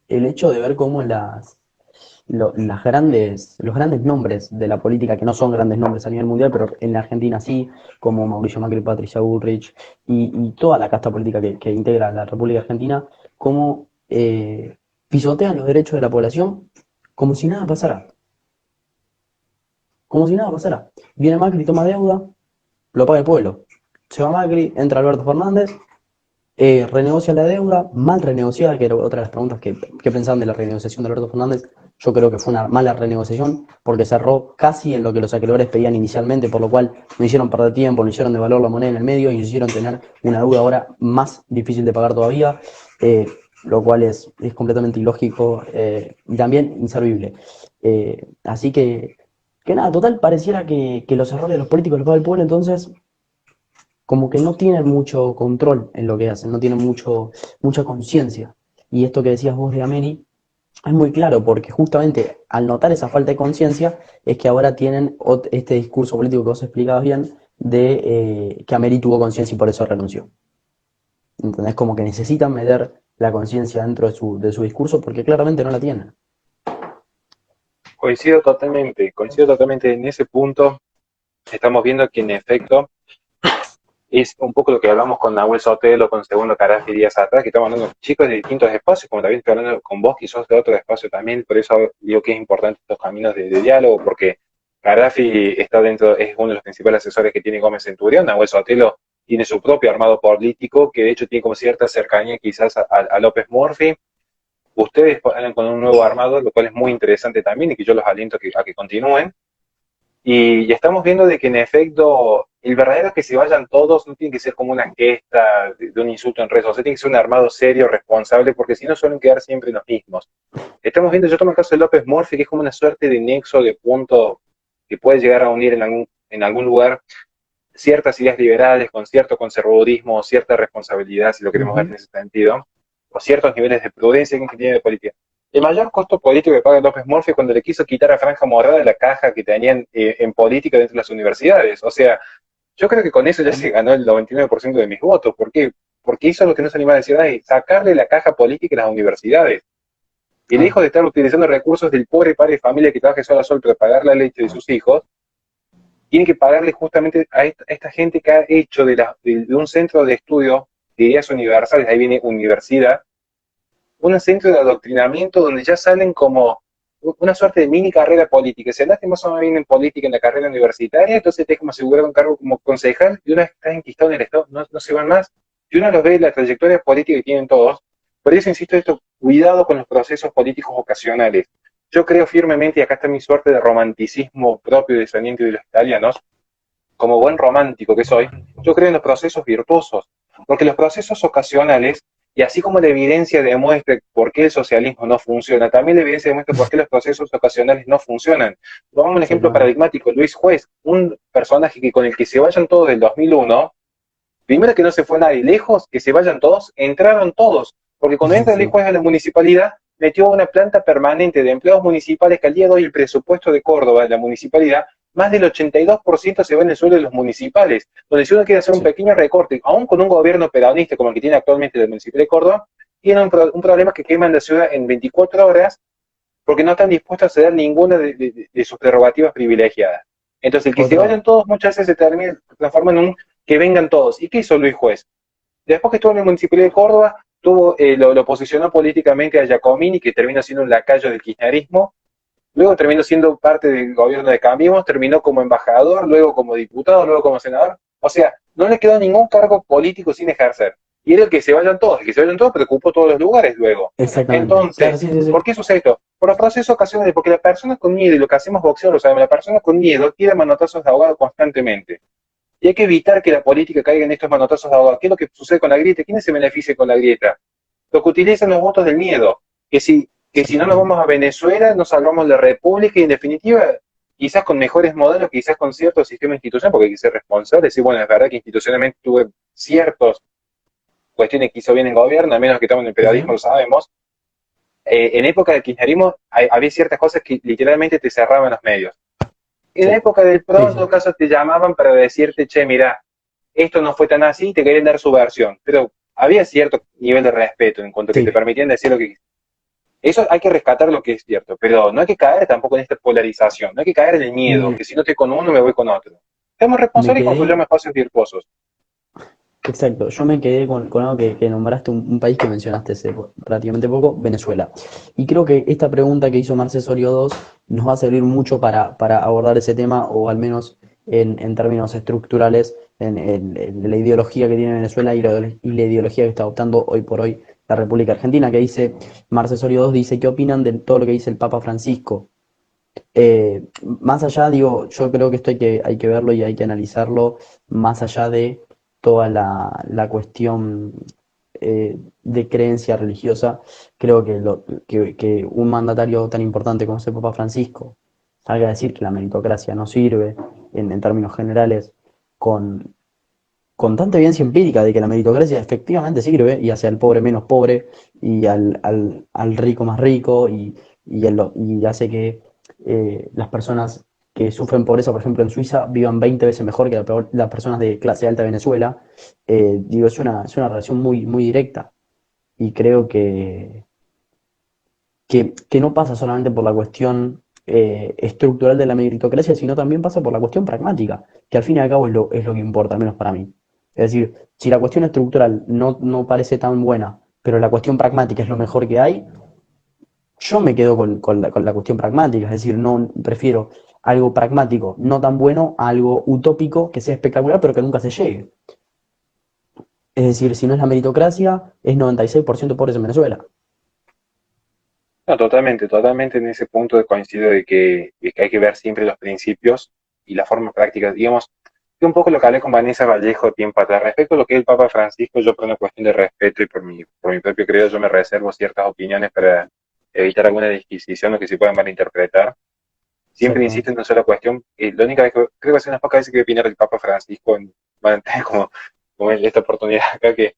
el hecho de ver cómo los grandes nombres de la política, que no son grandes nombres a nivel mundial, pero en la Argentina sí, como Mauricio Macri, Patricia Bullrich y toda la casta política que integra la República Argentina, cómo pisotean los derechos de la población como si nada pasara. Como si nada pasara. Viene Macri, toma deuda, lo paga el pueblo. Se va Macri, entra Alberto Fernández, renegocia la deuda, mal renegociada, que era otra de las preguntas que pensaban de la renegociación de Alberto Fernández. Yo creo que fue una mala renegociación porque cerró casi en lo que los acreedores pedían inicialmente, por lo cual no hicieron perder tiempo, no hicieron devaluar la moneda en el medio y nos hicieron tener una deuda ahora más difícil de pagar todavía, lo cual es completamente ilógico y también inservible. Así que nada, total, pareciera que los errores de los políticos los paga el pueblo, entonces como que no tienen mucho control en lo que hacen, no tienen mucha conciencia. Y esto que decías vos de Ameri es muy claro, porque justamente al notar esa falta de conciencia es que ahora tienen este discurso político que vos explicabas bien de que Ameri tuvo conciencia y por eso renunció. ¿Entendés? Como que necesitan meter la conciencia dentro de su discurso porque claramente no la tienen. Coincido totalmente en ese punto. Estamos viendo que en efecto es un poco lo que hablamos con Nahuel Sotelo, con Segundo Carafi días atrás, que estamos hablando con chicos de distintos espacios, como también estoy hablando con vos, que sos de otro espacio también, por eso digo que es importante estos caminos de diálogo, porque Carafi está dentro, es uno de los principales asesores que tiene Gómez Centurión, Nahuel Sotelo tiene su propio armado político, que de hecho tiene como cierta cercanía quizás a López Murphy. Ustedes hablan con un nuevo armado, lo cual es muy interesante también y que yo los aliento a que continúen. Y estamos viendo de que en efecto el verdadero que se vayan todos no tiene que ser como una gesta de un insulto en redes sociales, tiene que ser un armado serio, responsable, porque si no suelen quedar siempre los mismos. Estamos viendo, yo tomo el caso de López Murphy, que es como una suerte de nexo, de punto que puede llegar a unir en algún lugar ciertas ideas liberales con cierto conservadurismo, cierta responsabilidad, si lo queremos ver Ujú. en ese sentido, o ciertos niveles de prudencia que tiene de política. El mayor costo político que paga López Murphy cuando le quiso quitar a Franja Morada de la caja que tenían en política dentro de las universidades. O sea, yo creo que con eso ya se ganó el 99% de mis votos. ¿Por qué? Porque hizo lo que no se animaba a decir, ay, sacarle la caja política a las universidades. Y Ah, lejos de estar utilizando recursos del pobre padre de familia que trabaja solo a sol para pagar la leche de sus hijos, tiene que pagarle justamente a esta gente que ha hecho de un centro de estudio de ideas universales, ahí viene universidad, un centro de adoctrinamiento donde ya salen como una suerte de mini carrera política. Si andaste más o menos bien en política en la carrera universitaria, entonces te es como asegurar un cargo como concejal y una vez que estás enquistado en el Estado, no se van más. Y uno los ve la trayectoria política que tienen todos. Por eso insisto esto, cuidado con los procesos políticos ocasionales. Yo creo firmemente, y acá está mi suerte de romanticismo propio y descendiente de los italianos, como buen romántico que soy, yo creo en los procesos virtuosos, porque los procesos ocasionales, y así como la evidencia demuestra por qué el socialismo no funciona, también la evidencia demuestra por qué los procesos ocasionales no funcionan. Tomamos un ejemplo exactamente. paradigmático, Luis Juez, un personaje que con el que se vayan todos del 2001, primero que no se fue nadie lejos, que se vayan todos, entraron todos, porque cuando entra Luis Sí, Juez a la municipalidad, metió una planta permanente de empleados municipales que al día de hoy el presupuesto de Córdoba, de la municipalidad, más del 82% se va en el suelo de los municipales, donde si uno quiere hacer un sí. pequeño recorte, aún con un gobierno peronista como el que tiene actualmente el municipio de Córdoba, tiene un problema que queman la ciudad en 24 horas porque no están dispuestos a ceder ninguna de sus prerrogativas privilegiadas. Entonces, el que se Otro, vayan todos muchas veces se transforma en un que vengan todos. ¿Y qué hizo Luis Juez? Después que estuvo en el municipio de Córdoba, lo posicionó políticamente a Giacomini, que termina siendo un lacayo del kirchnerismo. luego terminó siendo parte del gobierno de Cambiemos, terminó como embajador, luego como diputado, luego como senador. O sea, no le quedó ningún cargo político sin ejercer. Y era el que se vayan todos, el que se vayan todos, pero ocupó todos los lugares luego. Exactamente. Claro, Entonces, sí, sí, ¿por sí. qué sucede esto? Por los procesos ocasionales, porque la persona con miedo, y lo que hacemos boxeo lo sabemos, la persona con miedo tira manotazos de ahogado constantemente. Y hay que evitar que la política caiga en estos manotazos de ahogado. ¿Qué es lo que sucede con la grieta? ¿Quiénes se beneficia con la grieta? Los que utilizan los votos del miedo. Que si no nos Exactamente. vamos a Venezuela, nos salvamos de la República y en definitiva, quizás con mejores modelos, quizás con cierto sistema institucional, porque hay que ser responsable, decir, bueno, es verdad que institucionalmente tuve ciertas cuestiones que hizo bien el gobierno, al menos que estamos en el Sí, periodismo, sí. lo sabemos. En época del kirchnerismo había ciertas cosas que literalmente te cerraban los medios. En la Sí, época del PRO, sí, en todo sí. caso, te llamaban para decirte, che, mira, esto no fue tan así, y te querían dar su versión. Pero había cierto nivel de respeto en cuanto a que te Sí. permitían decir lo que. Eso hay que rescatar lo que es cierto, pero no hay que caer tampoco en esta polarización, no hay que caer en el miedo, Me, que si no estoy con uno me voy con otro. Seamos me responsables y quedé, construyamos espacios virtuosos. exacto, yo me quedé con algo que nombraste, un país que mencionaste hace relativamente poco, Venezuela. Y creo que esta pregunta que hizo Marce Sorio 2 nos va a servir mucho para abordar ese tema, o al menos en términos estructurales, en la ideología que tiene Venezuela y la ideología que está adoptando hoy por hoy la República Argentina, que dice, Marce Sorio 2 dice, ¿qué opinan de todo lo que dice el Papa Francisco? Más allá, digo, yo creo que esto hay que verlo y hay que analizarlo más allá de toda la cuestión de creencia religiosa. Creo que un mandatario tan importante como es el Papa Francisco salga a decir que la meritocracia no sirve en términos generales, con, con tanta evidencia empírica de que la meritocracia efectivamente sirve y hace al pobre menos pobre y al rico más rico y hace que las personas que sufren pobreza, por ejemplo en Suiza, vivan 20 veces mejor que las personas de clase alta de Venezuela. Digo, es una relación muy, muy directa y creo que no pasa solamente por la cuestión estructural de la meritocracia, sino también pasa por la cuestión pragmática, que al fin y al cabo es lo que importa, al menos para mí. Es decir, si la cuestión estructural no parece tan buena, pero la cuestión pragmática es lo mejor que hay, yo me quedo con la cuestión pragmática, es decir, no prefiero algo pragmático no tan bueno a algo utópico que sea espectacular, pero que nunca se llegue. Es decir, si no es la meritocracia, es 96% pobres en Venezuela. No, totalmente, totalmente en ese punto coincido de que hay que ver siempre los principios y las formas prácticas. Digamos, que un poco lo que hablé con Vanessa Vallejo tiempo atrás, respecto a lo que es el Papa Francisco, yo por una cuestión de respeto y por mi propio credo, yo me reservo ciertas opiniones para evitar alguna disquisición o que se puedan malinterpretar. Siempre insisto Exactamente. en una sola cuestión. La única vez creo que va a ser unas pocas veces que voy a opinar del Papa Francisco, van a tener como esta oportunidad acá, que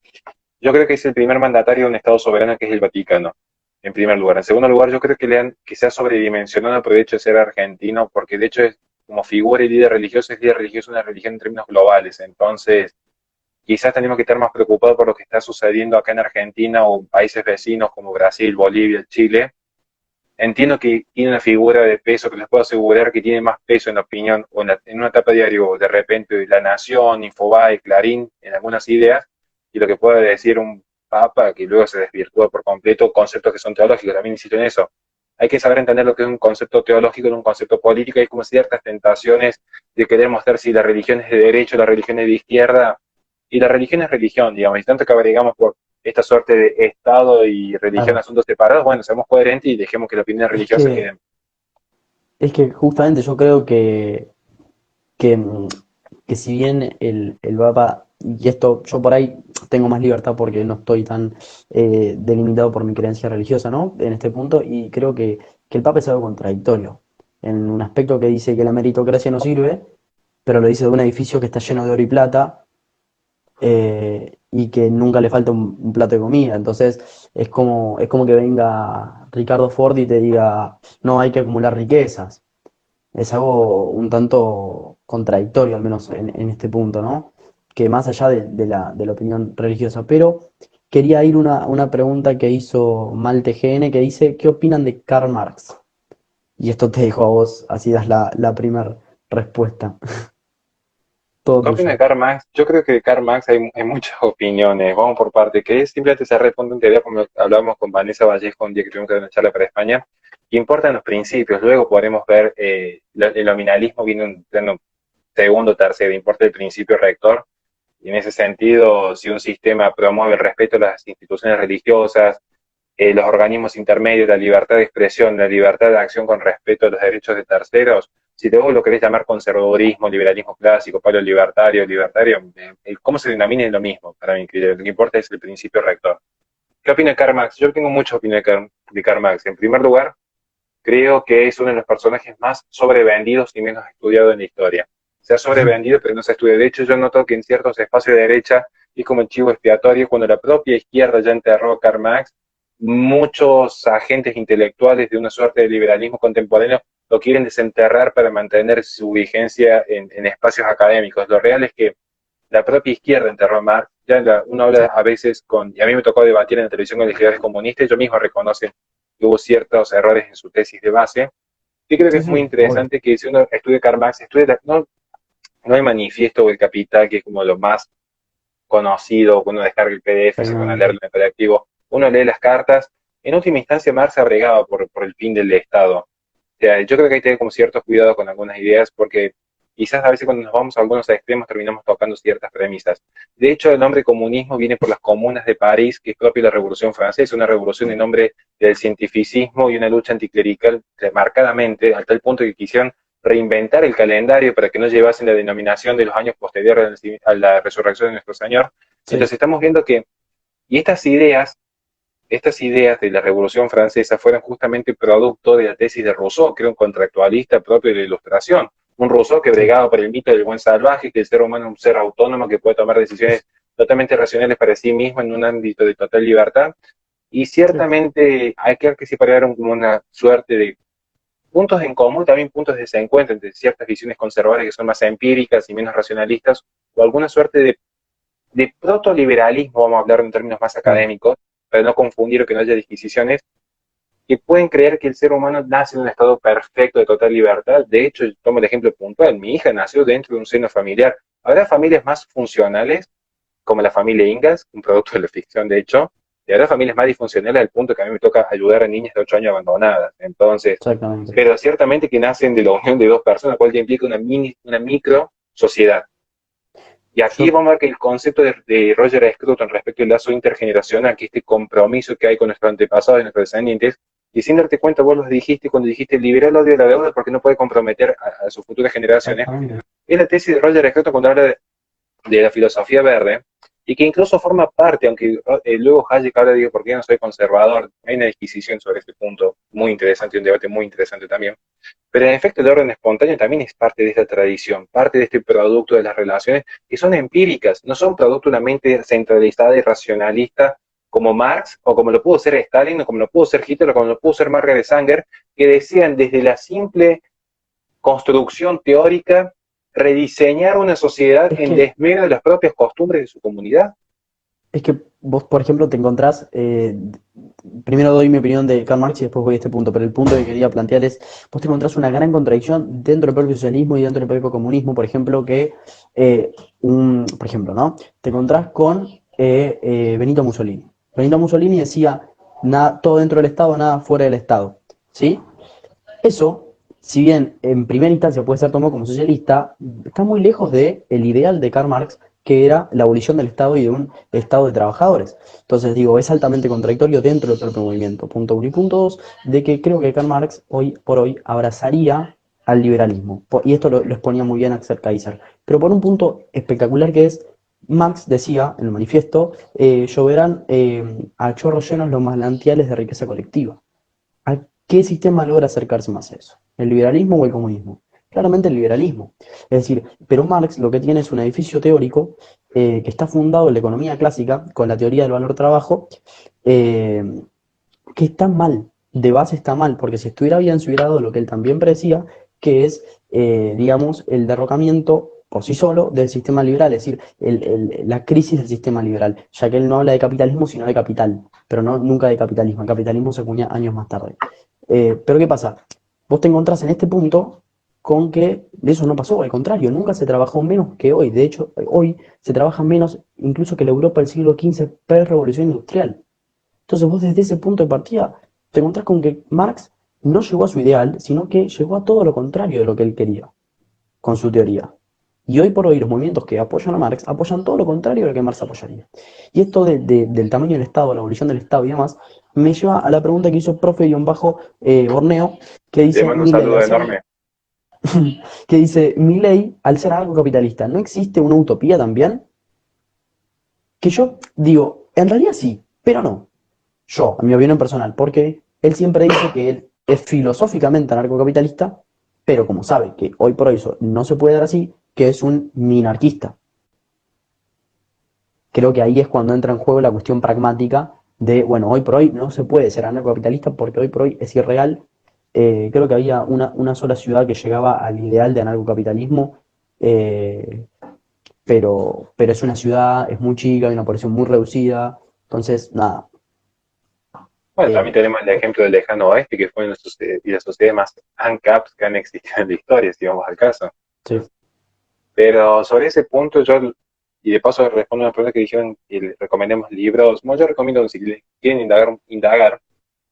yo creo que es el primer mandatario de un Estado soberano que es el Vaticano, en primer lugar. En segundo lugar, yo creo que se ha sobredimensionado por el hecho de ser argentino, porque de hecho es como figura y líder religioso de una religión en términos globales. Entonces, quizás tenemos que estar más preocupados por lo que está sucediendo acá en Argentina o países vecinos como Brasil, Bolivia, Chile. Entiendo que tiene una figura de peso que les puedo asegurar que tiene más peso en la opinión o en una etapa diario de repente de La Nación, Infobae, Clarín, en algunas ideas, y lo que pueda decir un papa que luego se desvirtúa por completo, conceptos que son teológicos, también insisto en eso. Hay que saber entender lo que es un concepto teológico de un concepto político. Hay como ciertas tentaciones de querer mostrar si la religión es de derecha o la religión es de izquierda, y la religión es religión, digamos, y tanto que averigamos por esta suerte de Estado y religión Claro. asuntos separados, bueno, seamos coherentes y dejemos que la opinión Es religiosa que, quede. es que justamente yo creo que, mm, que si bien el Papa, y esto yo por ahí tengo más libertad porque no estoy tan delimitado por mi creencia religiosa, ¿no? En este punto, y creo que el Papa es algo contradictorio, en un aspecto que dice que la meritocracia no sirve, pero lo dice de un edificio que está lleno de oro y plata, y que nunca le falta un plato de comida. Entonces, es como que venga Ricardo Ford y te diga, no, hay que acumular riquezas. Es algo un tanto contradictorio, al menos en este punto, ¿no? Que más allá de la opinión religiosa. Pero quería ir una pregunta que hizo Malte GN, que dice, ¿qué opinan de Karl Marx? Y esto te dejo a vos, así das la primera respuesta. Todo ¿Qué opina de tuyo. Karl Marx? Yo creo que de Karl Marx hay muchas opiniones. Vamos por parte. Que es simplemente se responde un teoría, como hablábamos con Vanessa Vallejo un día que tuvimos que dar una charla para España, que importan los principios. Luego podremos ver, el nominalismo viene un plano segundo, tercero, importa el principio rector. Y en ese sentido, si un sistema promueve el respeto a las instituciones religiosas, los organismos intermedios, la libertad de expresión, la libertad de acción con respeto a los derechos de terceros, si luego lo querés llamar conservadurismo, liberalismo clásico, palo libertario, cómo se denomina es lo mismo para mí, que lo que importa es el principio rector. ¿Qué opina Karl Marx? Yo tengo mucha opinión de Karl Marx. En primer lugar, creo que es uno de los personajes más sobrevendidos y menos estudiados en la historia. Se ha sobrevendido, pero no se estudia. De hecho, yo noto que en ciertos espacios de derecha es como el chivo expiatorio, cuando la propia izquierda ya enterró a Karl Marx, muchos agentes intelectuales de una suerte de liberalismo contemporáneo lo quieren desenterrar para mantener su vigencia en espacios académicos. Lo real es que la propia izquierda enterró a Marx. Uno habla Sí, a veces y a mí me tocó debatir en la televisión con legisladores comunistas, ellos mismos reconocen que hubo ciertos errores en su tesis de base. Yo creo que sí, es muy sí, obvio. interesante que si uno estudia Karl Marx, no el manifiesto o el capital, que es como lo más conocido, uno descarga el PDF, se pone a leerlo Exactamente. en el colectivo, uno lee las cartas. En última instancia, Marx abregaba por el fin del Estado. O sea, yo creo que hay que tener como ciertos cuidados con algunas ideas, porque quizás a veces cuando nos vamos a algunos extremos terminamos tocando ciertas premisas. De hecho, el nombre comunismo viene por las comunas de París, que es propia de la Revolución Francesa, una revolución en nombre del cientificismo y una lucha anticlerical marcadamente, al tal punto que quisieron reinventar el calendario para que no llevasen la denominación de los años posteriores a la resurrección de nuestro Señor. Entonces Sí, estamos viendo que, y estas ideas de la Revolución Francesa fueron justamente producto de la tesis de Rousseau, que era un contractualista propio de la Ilustración. Un Rousseau que sí, bregaba por el mito del buen salvaje, que el ser humano es un ser autónomo que puede tomar decisiones totalmente racionales para sí mismo en un ámbito de total libertad. Y sí. ciertamente hay que separar como una suerte de puntos en común, también puntos de desencuentro entre ciertas visiones conservadoras que son más empíricas y menos racionalistas, o alguna suerte de protoliberalismo, vamos a hablar en términos más Claro. académicos, para no confundir o que no haya disquisiciones, que pueden creer que el ser humano nace en un estado perfecto de total libertad. De hecho, tomo el ejemplo puntual, mi hija nació dentro de un seno familiar. Habrá familias más funcionales, como la familia Ingalls, un producto de la ficción de hecho, y habrá familias más disfuncionales al punto que a mí me toca ayudar a niñas de 8 años abandonadas. Entonces, Exactamente. pero ciertamente que nacen de la unión de dos personas, cual ya implica una micro sociedad. Y aquí Yo, vamos a ver que el concepto de Roger Scruton respecto al lazo intergeneracional, que este compromiso que hay con nuestros antepasados y nuestros descendientes, y sin darte cuenta, vos lo dijiste cuando dijiste liberar el odio de la deuda porque no puede comprometer a sus futuras generaciones, exactamente. es la tesis de Roger Scruton cuando habla de la filosofía verde, y que incluso forma parte, aunque luego Hayek habla, digo, ¿por qué no soy conservador? Hay una disquisición sobre este punto muy interesante, un debate muy interesante también. Pero en efecto, el orden espontáneo también es parte de esta tradición, parte de este producto de las relaciones que son empíricas, no son producto de una mente centralizada y racionalista como Marx, o como lo pudo ser Stalin, o como lo pudo ser Hitler, o como lo pudo ser Margaret Sanger, que decían desde la simple construcción teórica rediseñar una sociedad Es en que desmedro de las propias costumbres de su comunidad. Es que vos, por ejemplo, te encontrás, primero doy mi opinión de Karl Marx y después voy a este punto, pero el punto que quería plantear es, vos te encontrás una gran contradicción dentro del propio socialismo y dentro del propio comunismo, por ejemplo, por ejemplo, ¿no? Te encontrás con Benito Mussolini. Benito Mussolini decía, nada, todo dentro del Estado, nada fuera del Estado, ¿sí? Eso, si bien en primera instancia puede ser tomado como socialista, está muy lejos de el ideal de Karl Marx, que era la abolición del Estado y de un Estado de trabajadores. Entonces, digo, es altamente contradictorio dentro del propio movimiento. Punto uno. Y punto dos, de que creo que Karl Marx hoy por hoy abrazaría al liberalismo. Y esto lo exponía muy bien Axel Kaiser. Pero por un punto espectacular que es, Marx decía en el manifiesto, lloverán a chorros llenos los manantiales de riqueza colectiva. ¿A qué sistema logra acercarse más a eso? ¿El liberalismo o el comunismo? Claramente el liberalismo. Es decir, pero Marx lo que tiene es un edificio teórico que está fundado en la economía clásica con la teoría del valor trabajo, eh, que está mal, de base está mal, porque si estuviera bien se hubiera dado lo que él también predecía, que es, digamos, el derrocamiento por sí solo del sistema liberal, es decir, la crisis del sistema liberal, ya que él no habla de capitalismo, sino de capital, pero no nunca de capitalismo. El capitalismo se acuña años más tarde. Pero ¿qué pasa? Vos te encontrás en este punto, con que eso no pasó, al contrario, nunca se trabajó menos que hoy. De hecho, hoy se trabaja menos incluso que la Europa del siglo XV pre-revolución industrial. Entonces vos desde ese punto de partida te encontrás con que Marx no llegó a su ideal, sino que llegó a todo lo contrario de lo que él quería con su teoría. Y hoy por hoy los movimientos que apoyan a Marx apoyan todo lo contrario de lo que Marx apoyaría. Y esto del tamaño del Estado, la abolición del Estado y demás, me lleva a la pregunta que hizo profe-Borneo, que Te dice, mando un Milei, saludo al ser, enorme. que dice, Milei, al ser anarcocapitalista, ¿no existe una utopía también? Que yo digo, en realidad sí, pero no. Yo, en mi opinión personal, porque él siempre dice que él es filosóficamente anarcocapitalista, pero como sabe que hoy por hoy eso no se puede dar así, que es un minarquista. Creo que ahí es cuando entra en juego la cuestión pragmática de, bueno, hoy por hoy no se puede ser anarcocapitalista porque hoy por hoy es irreal. Creo que había una sola ciudad que llegaba al ideal de anarcocapitalismo, eh, pero es una ciudad, es muy chica, hay una población muy reducida, entonces, nada. Bueno, también eh, tenemos el ejemplo del lejano oeste, que fue una de las sociedades más ANCAPs que han existido en la historia, si vamos al caso. sí. Pero sobre ese punto, y de paso respondo a una pregunta que dijeron que recomendemos libros. Bueno, yo recomiendo, si quieren indagar,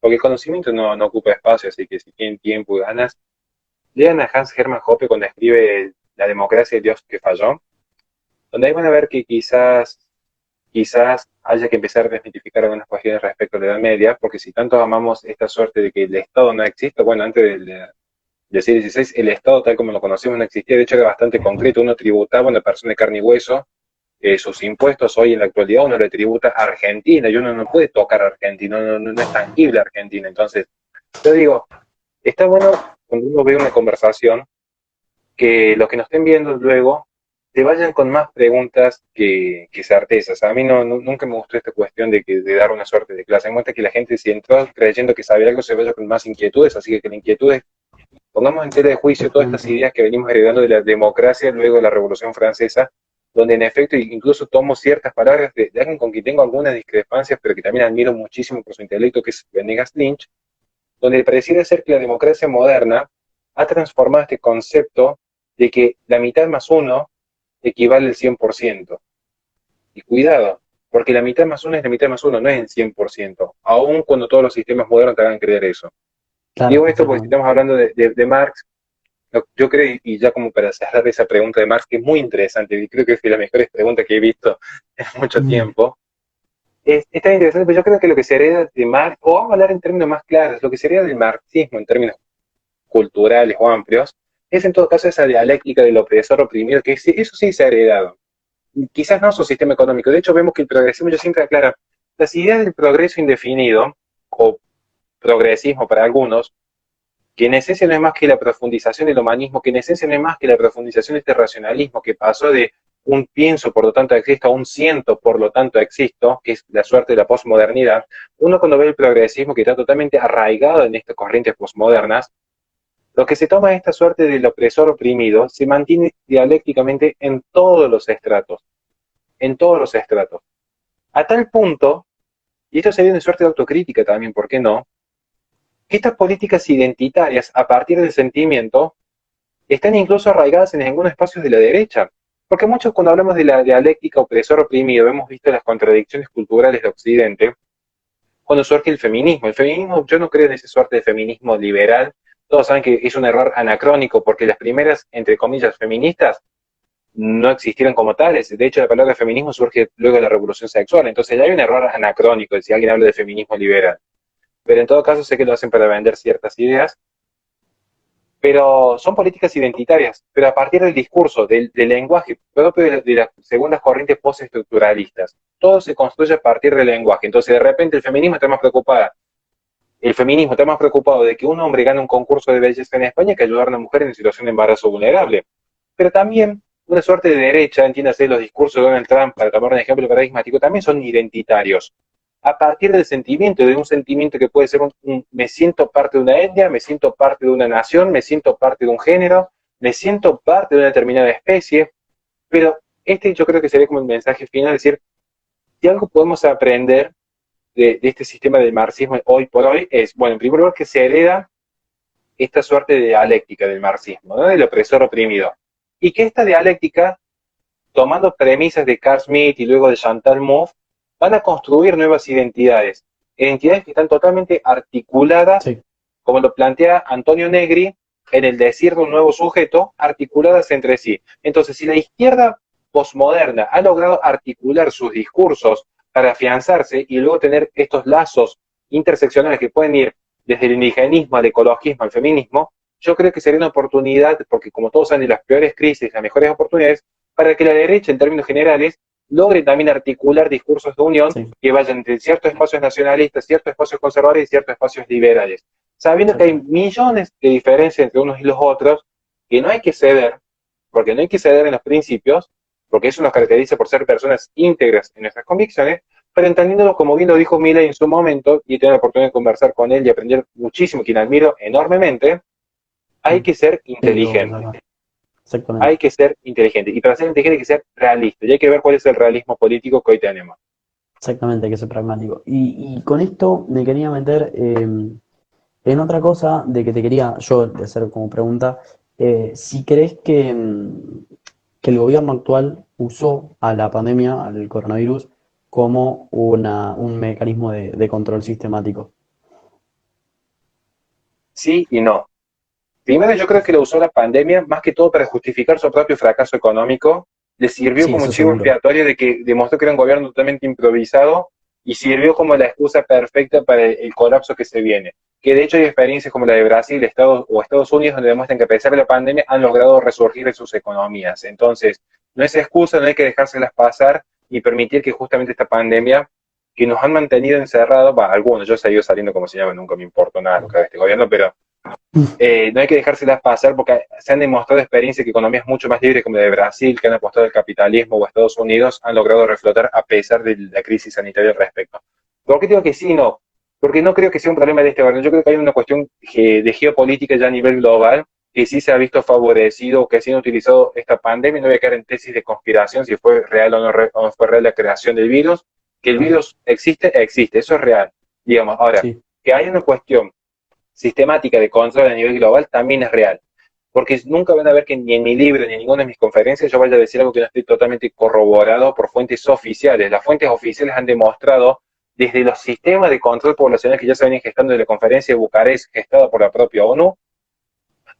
porque el conocimiento no ocupa espacio, así que si tienen tiempo y ganas, lean a Hans Hermann Hoppe cuando escribe La democracia de Dios que falló, donde ahí van a ver que quizás haya que empezar a desmitificar algunas cuestiones respecto a la Edad Media, porque si tanto amamos esta suerte de que el Estado no existe, bueno, antes del siglo XVI, el Estado tal como lo conocemos no existía, de hecho era bastante concreto, uno tributaba a una persona de carne y hueso, sus impuestos hoy en la actualidad uno le tributa a Argentina, y uno no puede tocar a Argentina, no es tangible Argentina, entonces yo digo, está bueno cuando uno ve una conversación que los que nos estén viendo luego te vayan con más preguntas que certezas. A mí nunca me gustó esta cuestión de dar una suerte de clase. En cuenta que la gente si entró creyendo que sabía algo se vaya con más inquietudes, así que la inquietud es, pongamos en tela de juicio todas estas ideas que venimos heredando de la democracia luego de la Revolución Francesa, donde en efecto incluso tomo ciertas palabras de alguien con quien tengo algunas discrepancias, pero que también admiro muchísimo por su intelecto, que es Venegas Lynch, donde pareciera ser que la democracia moderna ha transformado este concepto de que la mitad más uno equivale al 100%. Y cuidado, porque la mitad más uno es la mitad más uno, no es el 100%, aun cuando todos los sistemas modernos te hagan creer eso. Claro, Digo esto porque si exactamente. estamos hablando de Marx, yo creo, y ya como para cerrar esa pregunta de Marx, que es muy interesante, y creo que es de las mejores preguntas que he visto en mucho Mm, tiempo, es tan interesante, pero yo creo que lo que se hereda de Marx, o vamos a hablar en términos más claros, lo que se hereda del marxismo en términos culturales o amplios, es en todo caso esa dialéctica del opresor oprimido, que eso sí se ha heredado. Quizás no su sistema económico. De hecho, vemos que el progresismo, yo siempre aclaro, las ideas del progreso indefinido, o progresismo para algunos, que en esencia no es más que la profundización del humanismo, que en esencia no es más que la profundización de este racionalismo, que pasó de un pienso, por lo tanto existo, a un siento, por lo tanto existo, que es la suerte de la posmodernidad. Uno cuando ve el progresismo que está totalmente arraigado en estas corrientes posmodernas, lo que se toma esta suerte del opresor oprimido se mantiene dialécticamente en todos los estratos. A tal punto, y esto sería una suerte de autocrítica también, ¿por qué no? Que estas políticas identitarias, a partir del sentimiento, están incluso arraigadas en algunos espacios de la derecha. Porque muchos cuando hablamos de la dialéctica opresor-oprimido, hemos visto las contradicciones culturales de Occidente, cuando surge el feminismo. El feminismo, yo no creo en esa suerte de feminismo liberal. Todos saben que es un error anacrónico porque las primeras, entre comillas, feministas no existieron como tales. De hecho, la palabra feminismo surge luego de la revolución sexual. Entonces ya hay un error anacrónico si alguien habla de feminismo liberal. Pero en todo caso sé que lo hacen para vender ciertas ideas. Pero son políticas identitarias, pero a partir del discurso, del lenguaje propio de las segundas corrientes postestructuralistas. Todo se construye a partir del lenguaje. Entonces, de repente, el feminismo está más preocupado de que un hombre gane un concurso de belleza en España que ayudar a una mujer en situación de embarazo vulnerable. Pero también una suerte de derecha, entiéndase, los discursos de Donald Trump, para tomar un ejemplo paradigmático, también son identitarios. A partir del sentimiento, de un sentimiento que puede ser me siento parte de una etnia, me siento parte de una nación, me siento parte de un género, me siento parte de una determinada especie, pero este yo creo que sería como el mensaje final, es decir, si algo podemos aprender de este sistema del marxismo hoy por hoy es, bueno, en primer lugar que se hereda esta suerte de dialéctica del marxismo, ¿no? Del opresor oprimido. Y que esta dialéctica, tomando premisas de Carl Schmitt y luego de Chantal Mouffe, van a construir nuevas identidades. Identidades que están totalmente articuladas, Sí, como lo plantea Antonio Negri, en el decir de un nuevo sujeto, articuladas entre sí. Entonces, si la izquierda posmoderna ha logrado articular sus discursos para afianzarse y luego tener estos lazos interseccionales que pueden ir desde el indigenismo al ecologismo al feminismo, yo creo que sería una oportunidad, porque como todos saben, de las peores crisis, las mejores oportunidades, para que la derecha, en términos generales, logre también articular discursos de unión sí, que vayan entre ciertos espacios nacionalistas, ciertos espacios conservadores y ciertos espacios liberales, sabiendo que hay exactamente. millones de diferencias entre unos y los otros, que no hay que ceder, porque no hay que ceder en los principios, porque eso nos caracteriza por ser personas íntegras en nuestras convicciones, pero entendiéndolo como bien lo dijo Milley en su momento, y tener la oportunidad de conversar con él y aprender muchísimo, quien admiro enormemente, hay Sí, que ser sí, obvio, inteligente. exactamente. Hay que ser inteligente. Y para ser inteligente hay que ser realista. Y hay que ver cuál es el realismo político que hoy tenemos. Exactamente, hay que ser pragmático. Y con esto me quería meter en otra cosa de que te quería yo hacer como pregunta, si crees que el gobierno actual usó a la pandemia, al coronavirus, como un mecanismo de control sistemático. Sí y no. Primero, yo creo que lo usó la pandemia más que todo para justificar su propio fracaso económico. Le sirvió Sí, como eso chivo seguro. expiatorio de que demostró que era un gobierno totalmente improvisado y sirvió como la excusa perfecta para el colapso que se viene. Que de hecho hay experiencias como la de Brasil, Estados Unidos donde demuestran que a pesar de la pandemia han logrado resurgir en sus economías. Entonces, no es excusa, no hay que dejárselas pasar y permitir que justamente esta pandemia que nos han mantenido encerrados, algunos, yo he seguido saliendo como si nada, nunca me importó nada lo que haga este gobierno, pero no hay que dejárselas pasar porque se han demostrado experiencias que economías mucho más libres como la de Brasil, que han apostado al capitalismo, o Estados Unidos, han logrado reflotar a pesar de la crisis sanitaria al respecto. ¿Por qué digo que sí y no? Porque no creo que sea un problema de este gobierno. Yo creo que hay una cuestión de geopolítica ya a nivel global que sí se ha visto favorecido, que sí han utilizado esta pandemia. No voy a caer en tesis de conspiración si fue real o no fue real la creación del virus. Que el virus existe, existe, eso es real. Digamos, ahora, Sí, que hay una cuestión sistemática de control a nivel global también es real. Porque nunca van a ver que ni en mi libro ni en ninguna de mis conferencias yo vaya a decir algo que no esté totalmente corroborado por fuentes oficiales. Las fuentes oficiales han demostrado desde los sistemas de control poblacional que ya se venían gestando de la conferencia de Bucarest, gestada por la propia ONU,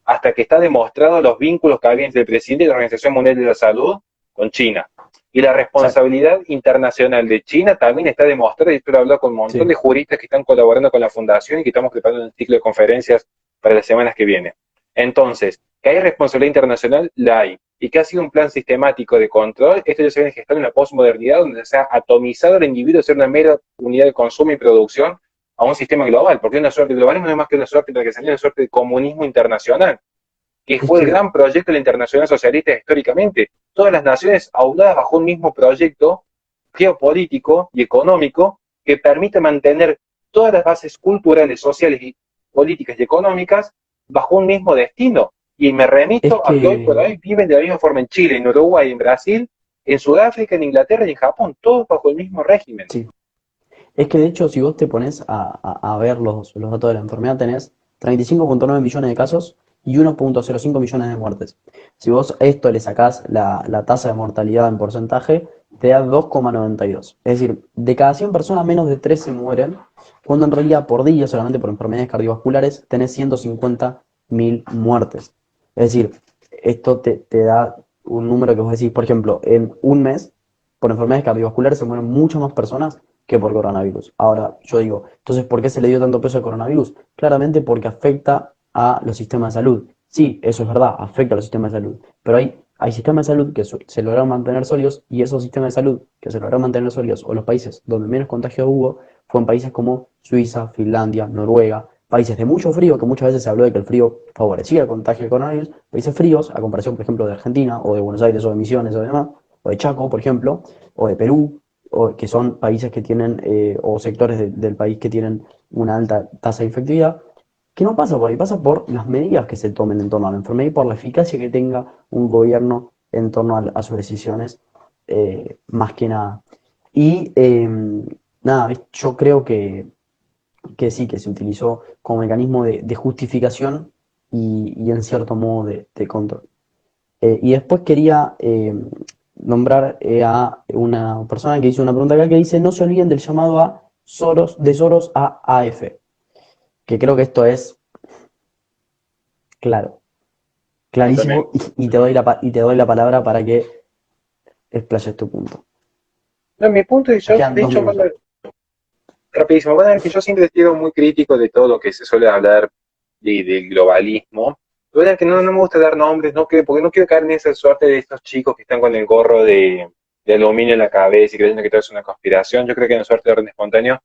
hasta que está demostrado los vínculos que había entre el presidente y la Organización Mundial de la Salud con China. Y la exacto. responsabilidad internacional de China también está demostrada, y esto lo he hablado con un montón Sí, de juristas que están colaborando con la fundación y que estamos preparando un ciclo de conferencias para las semanas que vienen. Entonces, que hay responsabilidad internacional, la hay. Y que ha sido un plan sistemático de control, esto ya se viene gestando en la posmodernidad, donde se ha atomizado el individuo a ser una mera unidad de consumo y producción a un sistema global, porque una suerte global no es más que una suerte de que salió una suerte de comunismo internacional, que es fue el que gran proyecto de la Internacional Socialista históricamente. Todas las naciones aunadas bajo un mismo proyecto geopolítico y económico que permite mantener todas las bases culturales, sociales y políticas y económicas bajo un mismo destino. Y me es remito a que hoy por que hoy viven de la misma forma en Chile, en Uruguay, en Brasil, en Sudáfrica, en Inglaterra y en Japón, todos bajo el mismo régimen. sí. Es que de hecho, si vos te pones a ver los datos de la enfermedad, tenés 35,9 millones de casos y 1,05 millones de muertes. Si vos a esto le sacás la tasa de mortalidad en porcentaje, te da 2,92. Es decir, de cada 100 personas, menos de 3 se mueren, cuando en realidad por día, solamente por enfermedades cardiovasculares, tenés 150.000 muertes. Es decir, esto te da un número que vos decís, por ejemplo, en un mes, por enfermedades cardiovasculares se mueren muchas más personas que por coronavirus. Ahora, yo digo, entonces, ¿por qué se le dio tanto peso al coronavirus? Claramente porque afecta a los sistemas de salud. Sí, eso es verdad, afecta a los sistemas de salud, pero hay sistemas de salud que se lograron mantener sólidos y esos sistemas de salud que se lograron mantener sólidos o los países donde menos contagio hubo fueron países como Suiza, Finlandia, Noruega, países de mucho frío, que muchas veces se habló de que el frío favorecía el contagio de coronavirus, países fríos, a comparación, por ejemplo, de Argentina o de Buenos Aires o de Misiones o demás, o de Chaco, por ejemplo, o de Perú, o que son países que tienen, o sectores del país que tienen una alta tasa de infectividad, que no pasa por ahí, pasa por las medidas que se tomen en torno a la enfermedad y por la eficacia que tenga un gobierno en torno a sus decisiones, más que nada. Y nada, yo creo que sí, que se utilizó como mecanismo de justificación y en cierto modo de control. Y después quería nombrar a una persona que hizo una pregunta acá que dice, no se olviden del llamado a Soros, de Soros a AF, que creo que esto es claro, Totalmente. clarísimo, y y te doy la palabra para que explayes tu punto. No, mi punto es Nos yo, quedan de dos hecho, minutos. rapidísimo, van a ver que yo siempre he sido muy crítico de todo lo que se suele hablar del globalismo. Van a ver que no me gusta dar nombres, porque no quiero caer en esa suerte de estos chicos que están con el gorro de aluminio en la cabeza y creyendo que todo es una conspiración. Yo creo que en suerte de orden espontáneo.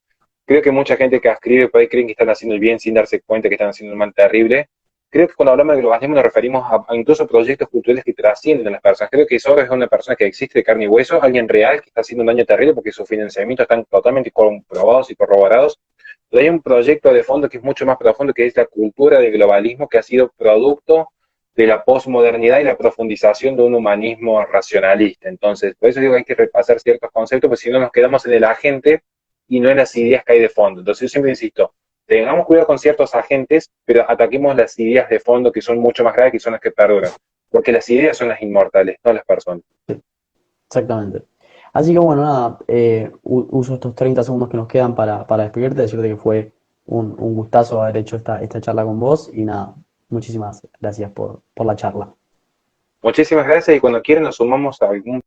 Creo que mucha gente que escribe por ahí creen que están haciendo el bien sin darse cuenta que están haciendo un mal terrible. Creo que cuando hablamos de globalismo nos referimos a incluso proyectos culturales que trascienden a las personas. Creo que Soros es una persona que existe de carne y hueso, alguien real que está haciendo un daño terrible porque sus financiamientos están totalmente comprobados y corroborados. Pero hay un proyecto de fondo que es mucho más profundo, que es la cultura del globalismo, que ha sido producto de la posmodernidad y la profundización de un humanismo racionalista. Entonces, por eso digo que hay que repasar ciertos conceptos, porque si no nos quedamos en el agente y no en las ideas que hay de fondo. Entonces, yo siempre insisto, tengamos cuidado con ciertos agentes, pero ataquemos las ideas de fondo que son mucho más graves, que son las que perduran. Porque las ideas son las inmortales, no las personas. Exactamente. Así que bueno, nada, uso estos 30 segundos que nos quedan para despedirte, decirte que fue un gustazo haber hecho esta charla con vos y nada, muchísimas gracias por la charla. Muchísimas gracias y cuando quieran nos sumamos a algún